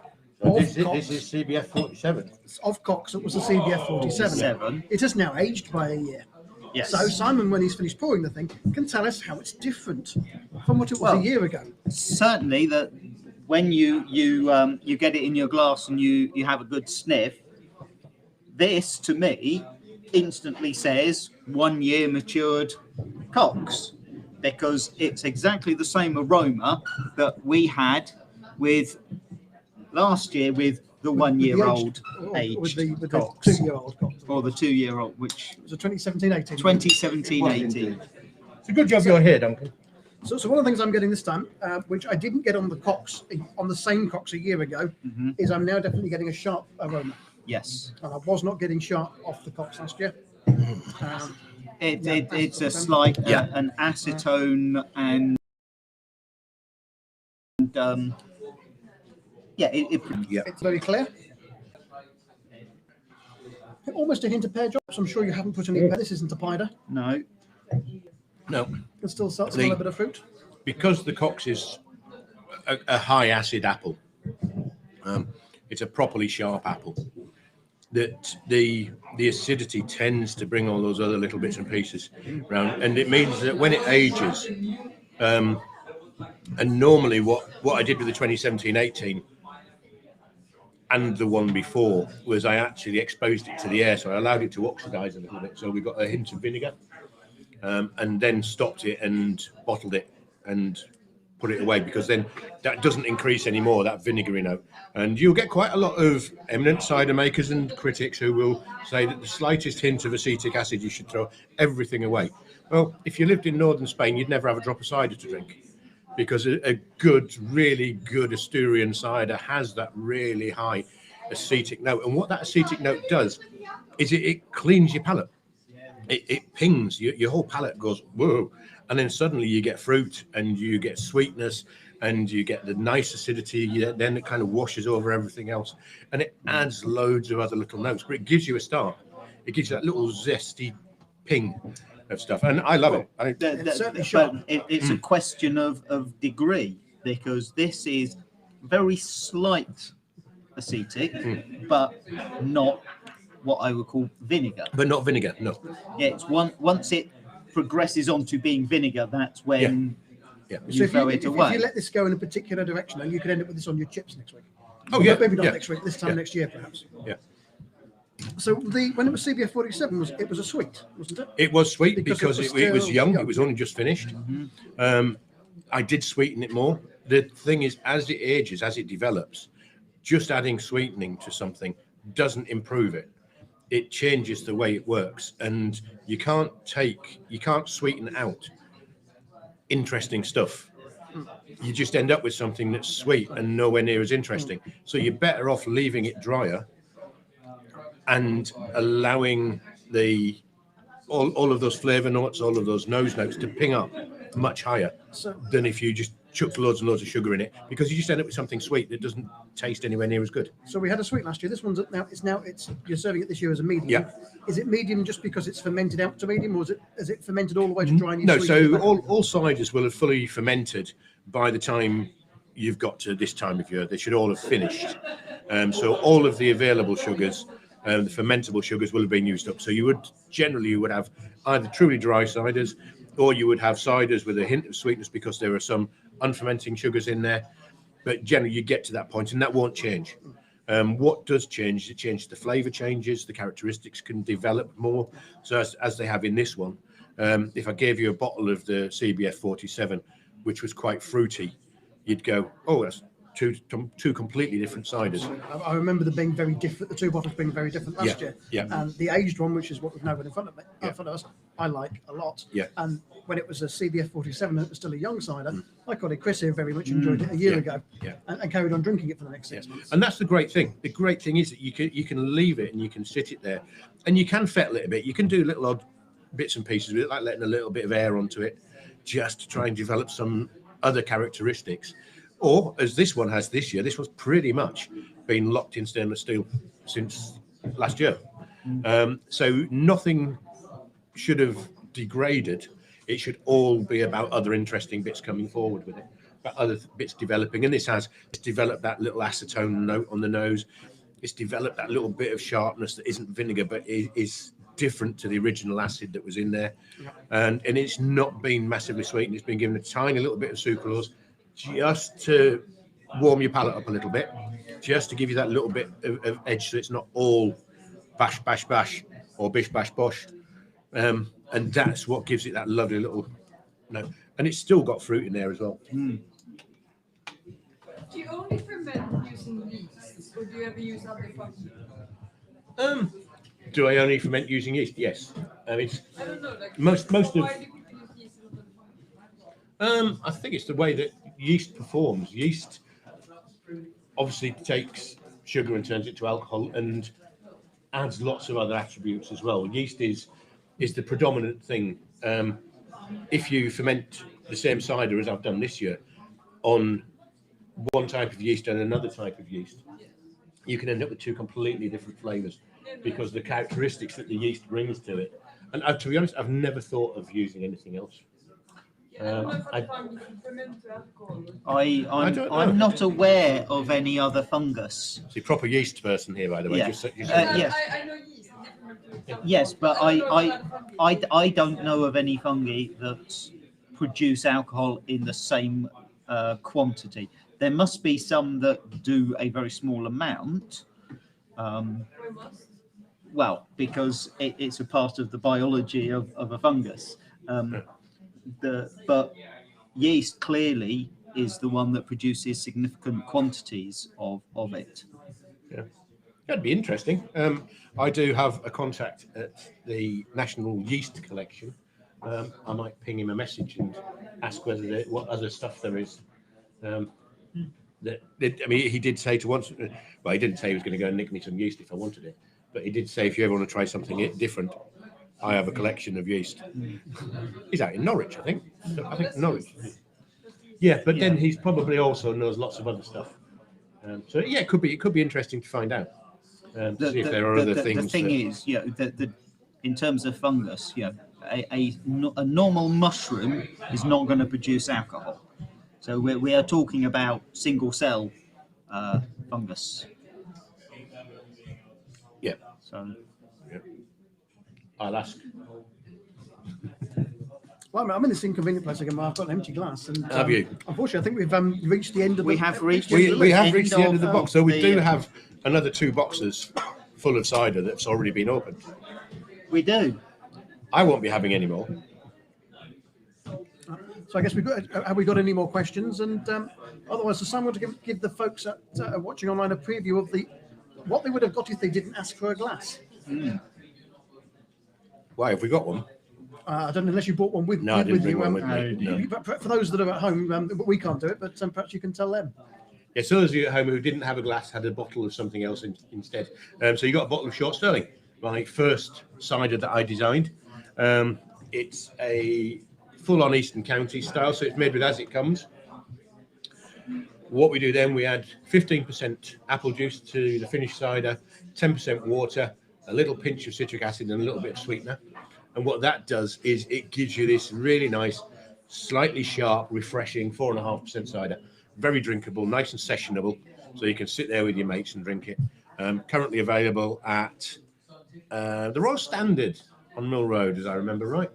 of This Cox. is CBF 47. Of Cox. It was the CBF 47. 47. It has now aged by a year. Yes. So Simon, when he's finished pouring the thing, can tell us how it's different from what it was Well, a year ago. Certainly that when you get it in your glass and you have a good sniff, this to me instantly says 1 year matured Cox, because it's exactly the same aroma that we had with last year with the 1 year old aged with the Cox, 2-year-old Cox. or the 2 year old, which It was a 2017-18. 2017-18. It's a good job you're here, Duncan. So one of the things I'm getting this time, which I didn't get on the Cox, on the same Cox a year ago, is I'm now definitely getting a sharp aroma. Yes. And I was not getting sharp off the Cox last year. It's a slight an acetone and It's very clear. Almost a hint of pear drops. I'm sure you haven't put any pear. This isn't a pider. no. No, Can still smell a bit of fruit. because the Cox is a high acid apple. It's a properly sharp apple. That the acidity tends to bring all those other little bits and pieces around, and it means that when it ages, and normally what I did with the 2017-18 and the one before was I actually exposed it to the air, so I allowed it to oxidize a little bit, so we got a hint of vinegar, and then stopped it and bottled it and put it away, because then that doesn't increase anymore, that vinegary note. And you'll get quite a lot of eminent cider makers and critics who will say that the slightest hint of acetic acid, you should throw everything away. Well, if you lived in northern Spain, you'd never have a drop of cider to drink, because a good, really good Asturian cider has that really high acetic note. And what that acetic note does is it cleans your palate. It pings, your whole palate goes, whoa. And then suddenly you get fruit and you get sweetness and you get the nice acidity. Then it kind of washes over everything else. And it adds loads of other little notes, but it gives you a start. It gives you that little zesty ping of stuff. And I love it. It's certainly sharp. It's a question of degree, because this is very slight acetic, but not what I would call vinegar. But not vinegar, no. Yeah, it's once it progresses onto being vinegar, that's when Yeah. you throw it if away. you let this go in a particular direction, then you could end up with this on your chips next week. Oh, yeah. Maybe not yeah. next week, this time Yeah. next year, perhaps. Yeah. So when it was CBF 47, it was a sweet, wasn't it? It was sweet Because because it was it was still young. young. It was only just finished. I did sweeten it more. The thing is, as it ages, as it develops, just adding sweetening to something doesn't improve it. It changes the way it works, and you can't sweeten out interesting stuff. You just end up with something that's sweet and nowhere near as interesting. So you're better off leaving it drier and allowing all of those flavor notes, all of those nose notes to ping up much higher than if you just chuck loads and loads of sugar in it, because you just end up with something sweet that doesn't taste anywhere near as good. So we had a sweet last year. This one's now you're serving it this year as a medium. Yeah. Is it medium just because it's fermented out to medium, or is it fermented all the way to dry? And you No, sweeten it so back? all ciders will have fully fermented by the time you've got to this time of year. They should all have finished. So all of the available sugars, the fermentable sugars, will have been used up. So you would have either truly dry ciders, or you would have ciders with a hint of sweetness because there are some unfermenting sugars in there. But generally, you get to that point, and that won't change. What does change? It changes, the flavour changes, the characteristics can develop more. So as they have in this one, if I gave you a bottle of the CBF 47, which was quite fruity, you'd go, oh, that's two completely different ciders. I remember them being very different. The two bottles being very different last year. Yeah. And the aged one, which is what we've now got in front of us, I like a lot. Yeah. And when it was a CBF 47 and it was still a young cider, my colleague Chris here very much enjoyed it a year Yeah. ago, Yeah. and carried on drinking it for the next 6 Yeah. months. And that's the great thing. The great thing is that you can leave it and you can sit it there, and you can fettle it a bit. You can do little odd bits and pieces with it, like letting a little bit of air onto it, just to try and develop some other characteristics. Or as this one has this year, this one's pretty much been locked in stainless steel since last year. So nothing should have degraded. It should all be about other interesting bits coming forward with it, about other bits developing. And it's developed that little acetone note on the nose. It's developed that little bit of sharpness that isn't vinegar, but is different to the original acid that was in there. And it's not been massively sweetened. It's been given a tiny little bit of sucralose just to warm your palate up a little bit, just to give you that little bit of edge, so it's not all bash, bash, bash, or bish, bash, bosh. And that's what gives it that lovely little note. And it's still got fruit in there as well. Do you only ferment using yeast, or do you ever use other fungi? Do I only ferment using yeast? Yes. I don't know. Like, Most why of do people use yeast and other fungi? I think it's the way that yeast performs. Yeast obviously takes sugar and turns it to alcohol and adds lots of other attributes as well. Yeast is the predominant thing. If you ferment the same cider as I've done this year on one type of yeast and another type of yeast, you can end up with two completely different flavors because the characteristics that the yeast brings to it. And to be honest, I've never thought of using anything else. I don't know if other fungi can ferment to alcohol. I'm not aware of any other fungus. See, proper yeast person here, by the way. Yeah. Just Yes. I know yeast. They ferment to alcohol. Yes, but I don't know about fungi. I don't know of any fungi that produce alcohol in the same quantity. There must be some that do a very small amount. We must. Well, because it's a part of the biology of a fungus. But yeast clearly is the one that produces significant quantities of it. Yeah, that'd be interesting. I do have a contact at the National Yeast Collection. I might ping him a message and ask what other stuff there is. I mean, he did say he didn't say he was going to go and nick me some yeast if I wanted it, but he did say if you ever want to try something different, I have a collection of yeast. He's out in Norwich, I think. Norwich. Yeah, but then he's probably also knows lots of other stuff. So yeah, it could be interesting to find out. To see if there are other things. The thing is, in terms of fungus, a normal mushroom is not going to produce alcohol. So we are talking about single cell fungus. Yeah. So. Yeah. I'll ask. Well, I'm in this inconvenient place again. I've got an empty glass, and Have you? Unfortunately, I think we've reached the end of. We have reached the end of the box. So we do have another 2 boxes full of cider that's already been opened. We do. I won't be having any more. So I guess have we got any more questions? And otherwise, does someone to give the folks watching online a preview of what they would have got if they didn't ask for a glass? Why have we got one? I don't know, unless you brought one with, No, I didn't with bring you. one with me. No. But for those that are at home, we can't do it, but perhaps you can tell them. Yeah, so those of you at home who didn't have a glass had a bottle of something else instead. So you got a bottle of Short Sterling, my first cider that I designed. It's a full-on Eastern County style, so it's made with as it comes. What we do then, we add 15% apple juice to the finished cider, 10% water, a little pinch of citric acid, and a little bit of sweetener. And what that does is it gives you this really nice, slightly sharp, refreshing 4.5% cider. Very drinkable, nice and sessionable, so you can sit there with your mates and drink it. Currently available at the Royal Standard on Mill Road, as I remember right.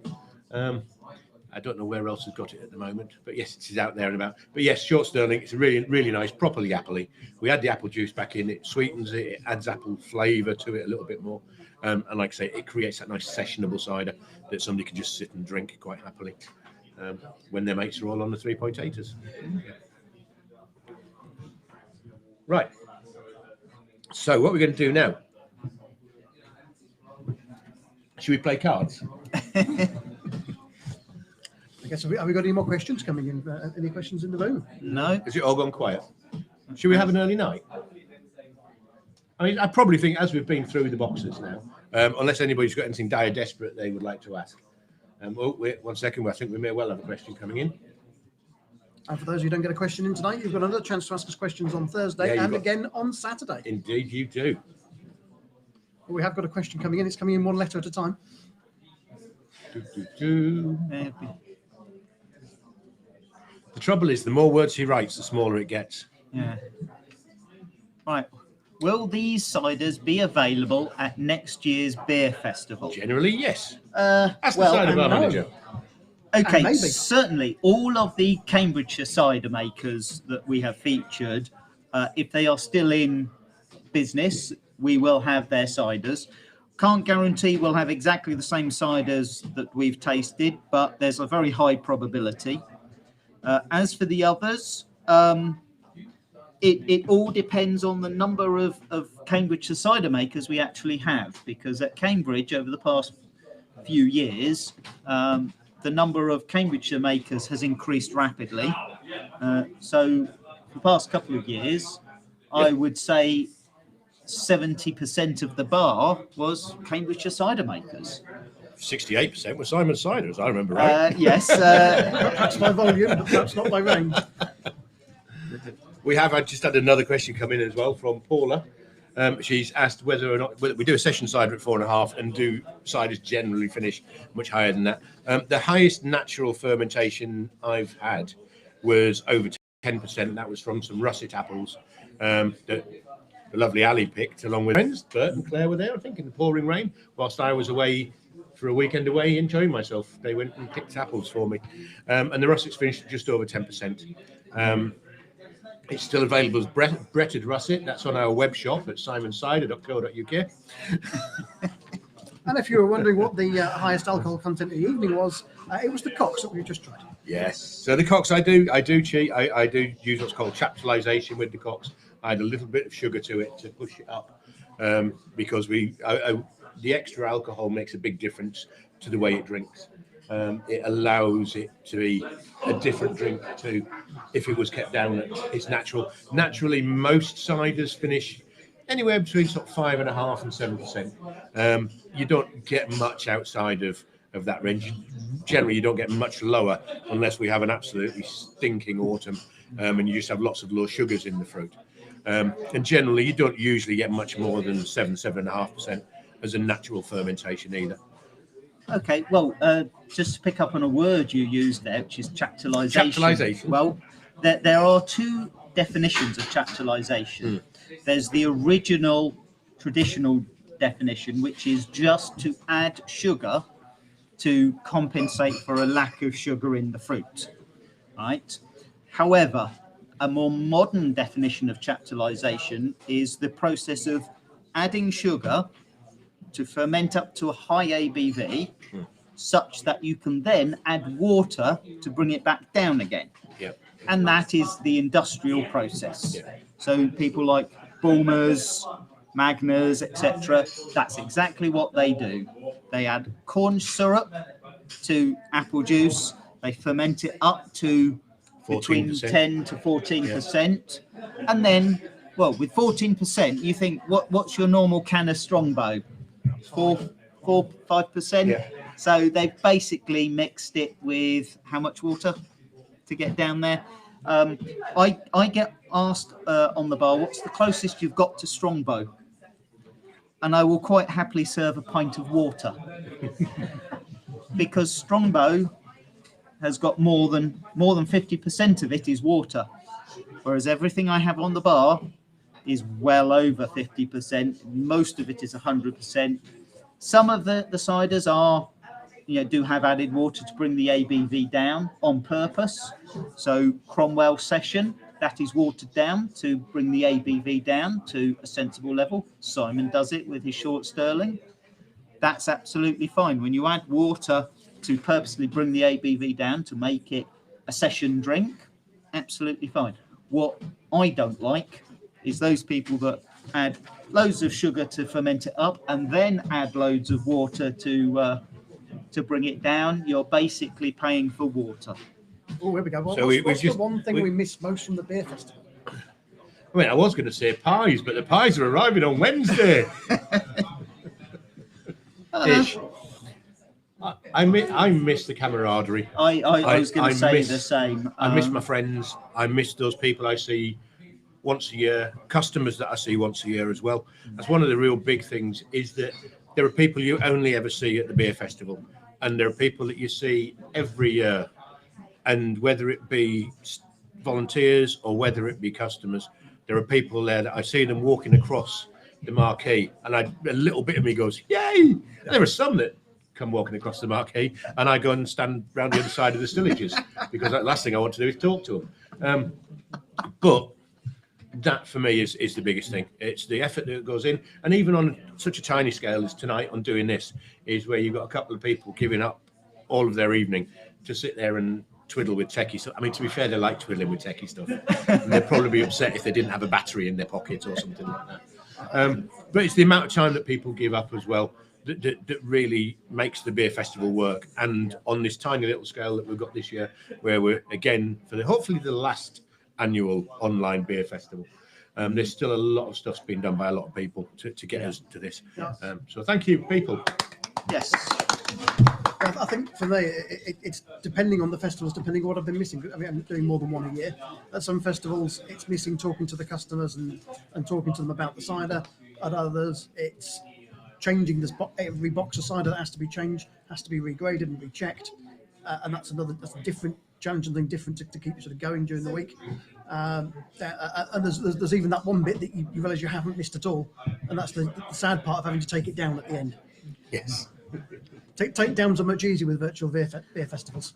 I don't know where else has got it at the moment, but yes, it is out there and about. But yes, Short Sterling, it's really, really nice, properly appley. We add the apple juice back in, it sweetens it, it adds apple flavour to it a little bit more. And like I say, it creates that nice sessionable cider that somebody can just sit and drink quite happily when their mates are all on the 3.8s. Right. So what we're going to do now Should we play cards? I guess, have we got any more questions coming in? Any questions in the room? No. Has it all gone quiet? Should we have an early night? I mean, I probably think as we've been through the boxes now, unless anybody's got anything dire desperate they would like to ask. Oh, wait 1 second. I think we may well have a question coming in. And for those who don't get a question in tonight, you've got another chance to ask us questions on Thursday Yeah, and again on Saturday. Indeed, you do. We have got a question coming in. It's coming in one letter at a time. The trouble is, the more words he writes, the smaller it gets. Yeah. Right. Will these ciders be available at next year's beer festival? Generally, yes. Ask the cider bar manager. Okay, maybe. certainly all of the Cambridgeshire cider makers that we have featured, if they are still in business, we will have their ciders. Can't guarantee we'll have exactly the same ciders that we've tasted, but there's a very high probability. As for the others, it all depends on the number of Cambridgeshire cider makers we actually have, because at Cambridge over the past few years, the number of Cambridgeshire makers has increased rapidly. So for the past couple of years, I would say 70% of the bar was Cambridgeshire cider makers. 68% were Simon Ciders, I remember right. Yes. Perhaps by volume, but perhaps not by range. I just had another question come in as well from Paula. She's asked whether or not we do a session cider at 4.5 and do ciders generally finish much higher than that. The highest natural fermentation I've had was over 10%. That was from some russet apples that the lovely Ali picked along with friends. Bert and Claire were there, I think, in the pouring rain, whilst I was away for a weekend away enjoying myself. They went and picked apples for me. And the russets finished just over 10%. It's still available as Bretted Russet. That's on our web shop at simonsider.co.uk. And if you were wondering what the highest alcohol content of the evening was, it was the Cox that we just tried. Yes. So the Cox, I do cheat. I do use what's called chaptalization with the Cox. I add a little bit of sugar to it to push it up because the extra alcohol makes a big difference to the way it drinks. It allows it to be a different drink to if it was kept down at its natural. Naturally, most ciders finish anywhere between sort of 5.5% and 7%. You don't get much outside of that range. Generally, you don't get much lower unless we have an absolutely stinking autumn and you just have lots of low sugars in the fruit. And generally, you don't usually get much more than 7.5% as a natural fermentation either. Okay, well, just to pick up on a word you used there, which is chaptalization. Chaptalization. Well, there are two definitions of chaptalization. There's the original traditional definition, which is just to add sugar to compensate for a lack of sugar in the fruit, right? However, a more modern definition of chaptalization is the process of adding sugar to ferment up to a high ABV such that you can then add water to bring it back down again. Yep. And that is the industrial process. Yeah. So people like Bulmers, Magners, etc., that's exactly what they do. They add corn syrup to apple juice, they ferment it up to 14%. between 10 to 14%, and then, well, with 14%, you think, what's your normal can of Strongbow? 4-5%. Yeah. So they've basically mixed it with how much water to get down there. I get asked on the bar, what's the closest you've got to Strongbow? And I will quite happily serve a pint of water because Strongbow has got more than 50% of it is water, whereas everything I have on the bar is well over 50%. Most of it is 100%. Some of the ciders are, do have added water to bring the ABV down on purpose. So Cromwell Session, that is watered down to bring the ABV down to a sensible level. Simon does it with his short Sterling. That's absolutely fine. When you add water to purposely bring the ABV down to make it a session drink, absolutely fine. What I don't like is those people that add loads of sugar to ferment it up, and then add loads of water to bring it down, you're basically paying for water. Oh, here we go. Well, So what's the one thing we miss most from the beer festival? I mean, I was going to say pies, but the pies are arriving on Wednesday. Ish. I miss the camaraderie. I was going to say miss- the same. I miss my friends. I miss those people I see once a year, customers that I see once a year as well. That's one of the real big things, is that there are people you only ever see at the beer festival, and there are people that you see every year. And whether it be volunteers or whether it be customers, there are people there that I see them walking across the marquee, and a little bit of me goes, yay! And there are some that come walking across the marquee, and I go and stand round the other side of the stillages, because the last thing I want to do is talk to them. But that for me is the biggest thing. It's the effort that goes in, and even on such a tiny scale as tonight on doing this, is where you've got a couple of people giving up all of their evening to sit there and twiddle with techie stuff. I mean, to be fair, they like twiddling with techie stuff, and they'd probably be upset if they didn't have a battery in their pocket or something like that. But it's the amount of time that people give up as well that really makes the beer festival work. And on this tiny little scale that we've got this year, where we're again for hopefully the last annual online beer festival, there's still a lot of stuff's been done by a lot of people to get us to this. So thank you, people. Yes. I think for me, it's depending on the festivals, depending on what I've been missing. I mean, I'm doing more than one a year. At some festivals, it's missing talking to the customers and talking to them about the cider. At others, it's changing this every box of cider that has to be changed, has to be regraded and rechecked. And that's a different challenging thing, different to keep you sort of going during the week. And there's even that one bit that you realise you haven't missed at all, and that's the sad part of having to take it down at the end. Yes. Takedowns are much easier with virtual beer festivals.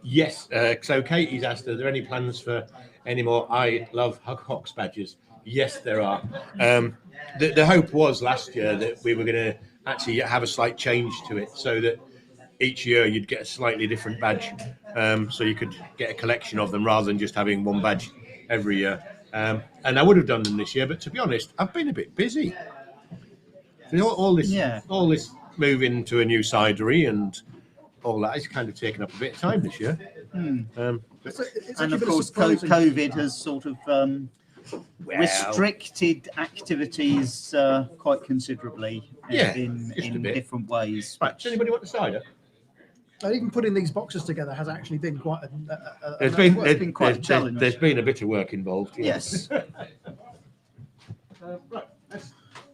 Yes. So Katie's asked, are there any plans for any more I Love Hawks badges? Yes, there are. The hope was last year that we were going to actually have a slight change to it, so that each year you'd get a slightly different badge, so you could get a collection of them rather than just having one badge every year. And I would have done them this year, but to be honest, I've been a bit busy. All this moving to a new cidery and all that has kind of taken up a bit of time this year. And of course, COVID has sort of restricted activities quite considerably in different ways. Right, does anybody want the cider? Even putting these boxes together has actually been quite There's been quite a challenge. There's been a bit of work involved. Yes. Right.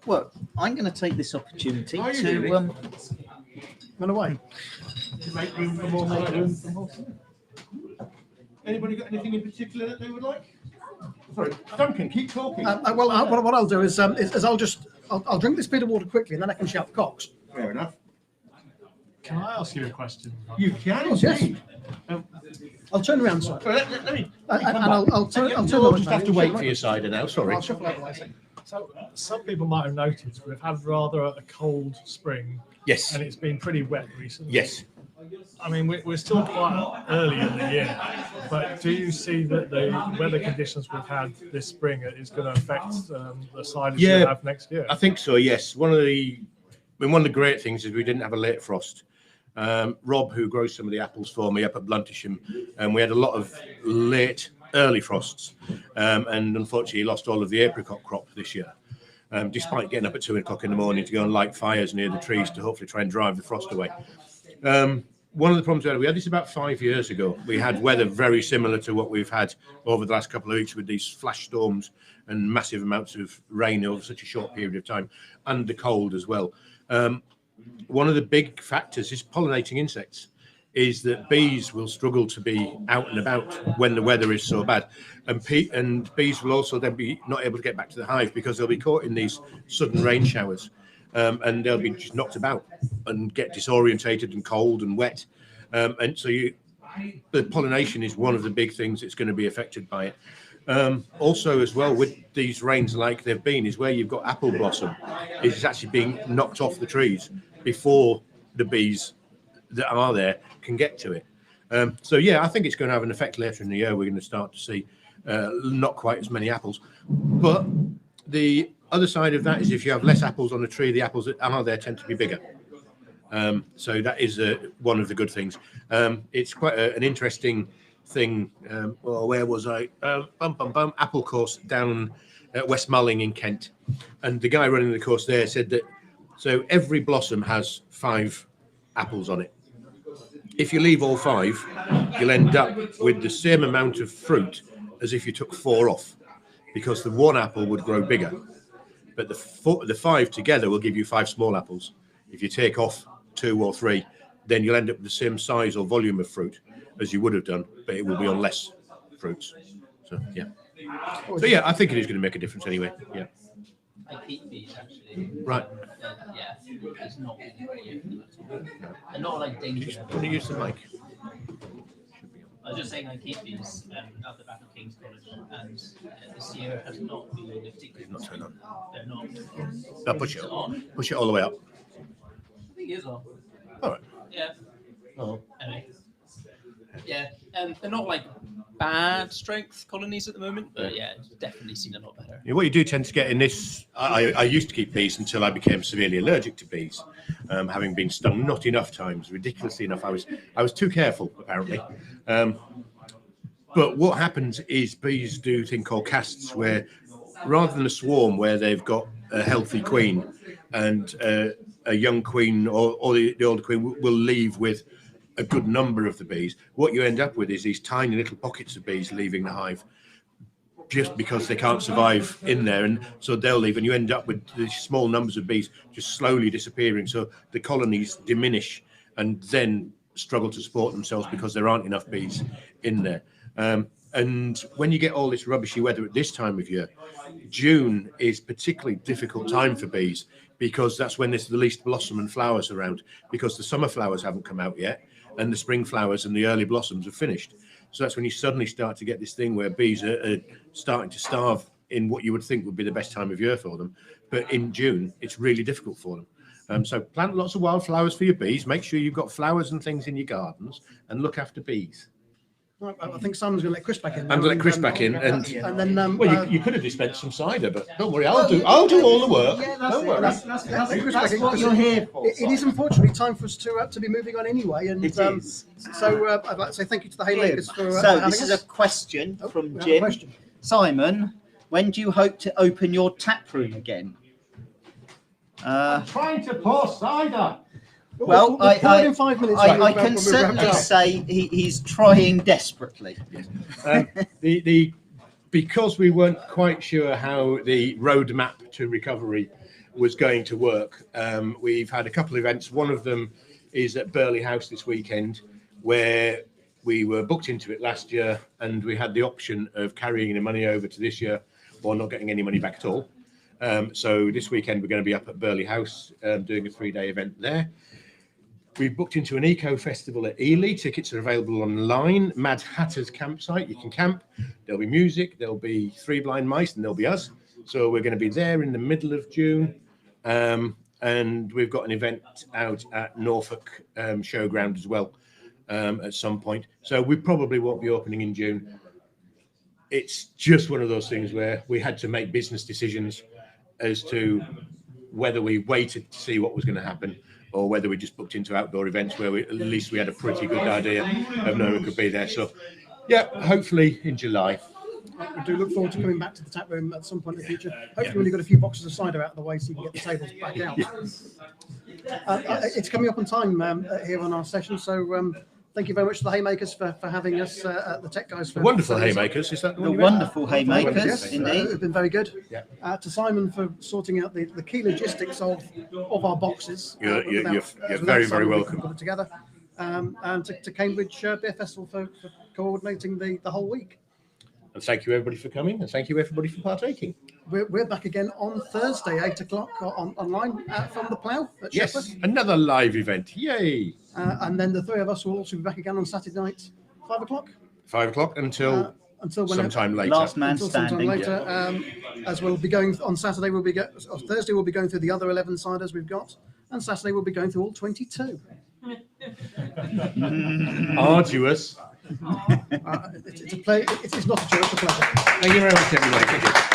Well, I'm going to take this opportunity to run away. To make room for more cider. Anybody got anything in particular that they would like? Sorry, Duncan, keep talking. What I'll do is I'll drink this bit of water quickly, and then I can shout cocks. Fair enough. Can I ask you a question? You can, yes. I'll turn around, sir. Well, let me. I'll turn. You'll just have to wait for your cider now. Sorry. I'll shuffle out the way. So some people might have noticed we've had rather a cold spring. Yes. And it's been pretty wet recently. Yes. I mean, we're still quite early in the year, but do you see that the weather conditions we've had this spring is going to affect the cider you have next year? I think so. Yes. One of the great things is we didn't have a late frost. Rob, who grows some of the apples for me up at Bluntisham, and we had a lot of early frosts, and unfortunately lost all of the apricot crop this year, despite getting up at 2 o'clock in the morning to go and light fires near the trees to hopefully try and drive the frost away. One of the problems we had this about 5 years ago. We had weather very similar to what we've had over the last couple of weeks, with these flash storms and massive amounts of rain over such a short period of time, and the cold as well. One of the big factors is pollinating insects. Is that bees will struggle to be out and about when the weather is so bad, and bees will also then be not able to get back to the hive because they'll be caught in these sudden rain showers, and they'll be just knocked about and get disorientated and cold and wet, and so the pollination is one of the big things that's going to be affected by it. Also, as well, with these rains like they've been, is where you've got apple blossom is actually being knocked off the trees before the bees that are there can get to it. So I think it's going to have an effect later in the year. We're going to start to see not quite as many apples. But the other side of that is if you have less apples on the tree, the apples that are there tend to be bigger. So that is one of the good things. It's quite an interesting thing. Well, where was I? Apple course down at West Malling in Kent. And the guy running the course there said that so every blossom has 5 apples on it. If you leave all 5, you'll end up with the same amount of fruit as if you took 4 off, because the 1 apple would grow bigger. But the 5 together will give you 5 small apples. If you take off 2 or 3, then you'll end up with the same size or volume of fruit as you would have done, but it will be on less fruits. So yeah. So yeah, I think it is going to make a difference anyway. Yeah. I keep these actually. Right. Yeah, it's not really great for them at all. They're not like dangerous. Can you use the mic? I was just saying I keep these at the back of King's College, and this year has not been a particularly. Not turned on. They're not. No, push it on. Push it all the way up. I think it is on. All right. Yeah. Oh. Anyway. Yeah, they're not like bad strength colonies at the moment, but yeah, it's definitely seen a lot better. Yeah, what you do tend to get in this, I used to keep bees until I became severely allergic to bees, having been stung not enough times, ridiculously enough. I was too careful apparently. But what happens is bees do a thing called casts, where rather than a swarm where they've got a healthy queen and a young queen or the older queen will leave with a good number of the bees, what you end up with is these tiny little pockets of bees leaving the hive just because they can't survive in there, and so they'll leave, and you end up with these small numbers of bees just slowly disappearing, so the colonies diminish and then struggle to support themselves because there aren't enough bees in there. And when you get all this rubbishy weather at this time of year, June is particularly difficult time for bees, because that's when there's the least blossom and flowers around, because the summer flowers haven't come out yet and the spring flowers and the early blossoms have finished. So that's when you suddenly start to get this thing where bees are starting to starve in what you would think would be the best time of year for them. But in June, it's really difficult for them. So plant lots of wildflowers for your bees. Make sure you've got flowers and things in your gardens, and look after bees. Right, I think Simon's going to let Chris back in. I'm going to let Chris back in, and then well, you could have dispensed some cider, but don't worry, I'll do all the work. Yeah, don't worry. That's what you're here for. It is unfortunately time for us to be moving on anyway, and so I'd like to say thank you to the Haymakers for so having this us. is a question from we have a Jim. question. Simon, when do you hope to open your tap room again? Trying to pour cider. Well, we'll pour it in 5 minutes. I can certainly say he's trying desperately. Because we weren't quite sure how the roadmap to recovery was going to work, we've had a couple of events. One of them is at Burley House this weekend, where we were booked into it last year, and we had the option of carrying the money over to this year or not getting any money back at all. So this weekend we're going to be up at Burley House doing a 3-day event there. We've booked into an eco festival at Ely. Tickets are available online. Mad Hatter's campsite. You can camp. There'll be music. There'll be 3 blind mice, and there'll be us. So we're going to be there in the middle of June. And we've got an event out at Norfolk Showground as well at some point. So we probably won't be opening in June. It's just one of those things where we had to make business decisions as to whether we waited to see what was going to happen, or whether we just booked into outdoor events where at least we had a pretty good idea of knowing we could be there. So, yeah, hopefully in July. I do look forward to coming back to the tap room at some point in the future. Hopefully when you've got a few boxes of cider out of the way so you can get the tables back out. It's coming up on time here on our session, so thank you very much to the Haymakers for having us, the tech guys. For Wonderful Haymakers, is that The wonderful Haymakers, Yes, indeed. it's been very good. Yeah. To Simon for sorting out the key logistics of our boxes. You're Without very, Simon, very we welcome. couldn't put it together. And to Cambridge Beer Festival for coordinating the whole week. And thank you everybody for coming, and thank you everybody for partaking. We're back again on Thursday, 8 o'clock online from the Plough at Yes, Shepherd. another live event. Yay! And then the 3 of us will also be back again on Saturday night, 5 o'clock. 5 o'clock until whenever, sometime later. Last man until sometime standing. later. As we'll be going on Saturday, Thursday we'll be going through the other 11 ciders we've got, and Saturday we'll be going through all 22. Arduous. It's a play. It's not a chore, it's a pleasure. Thank you very much, everybody. Thank you.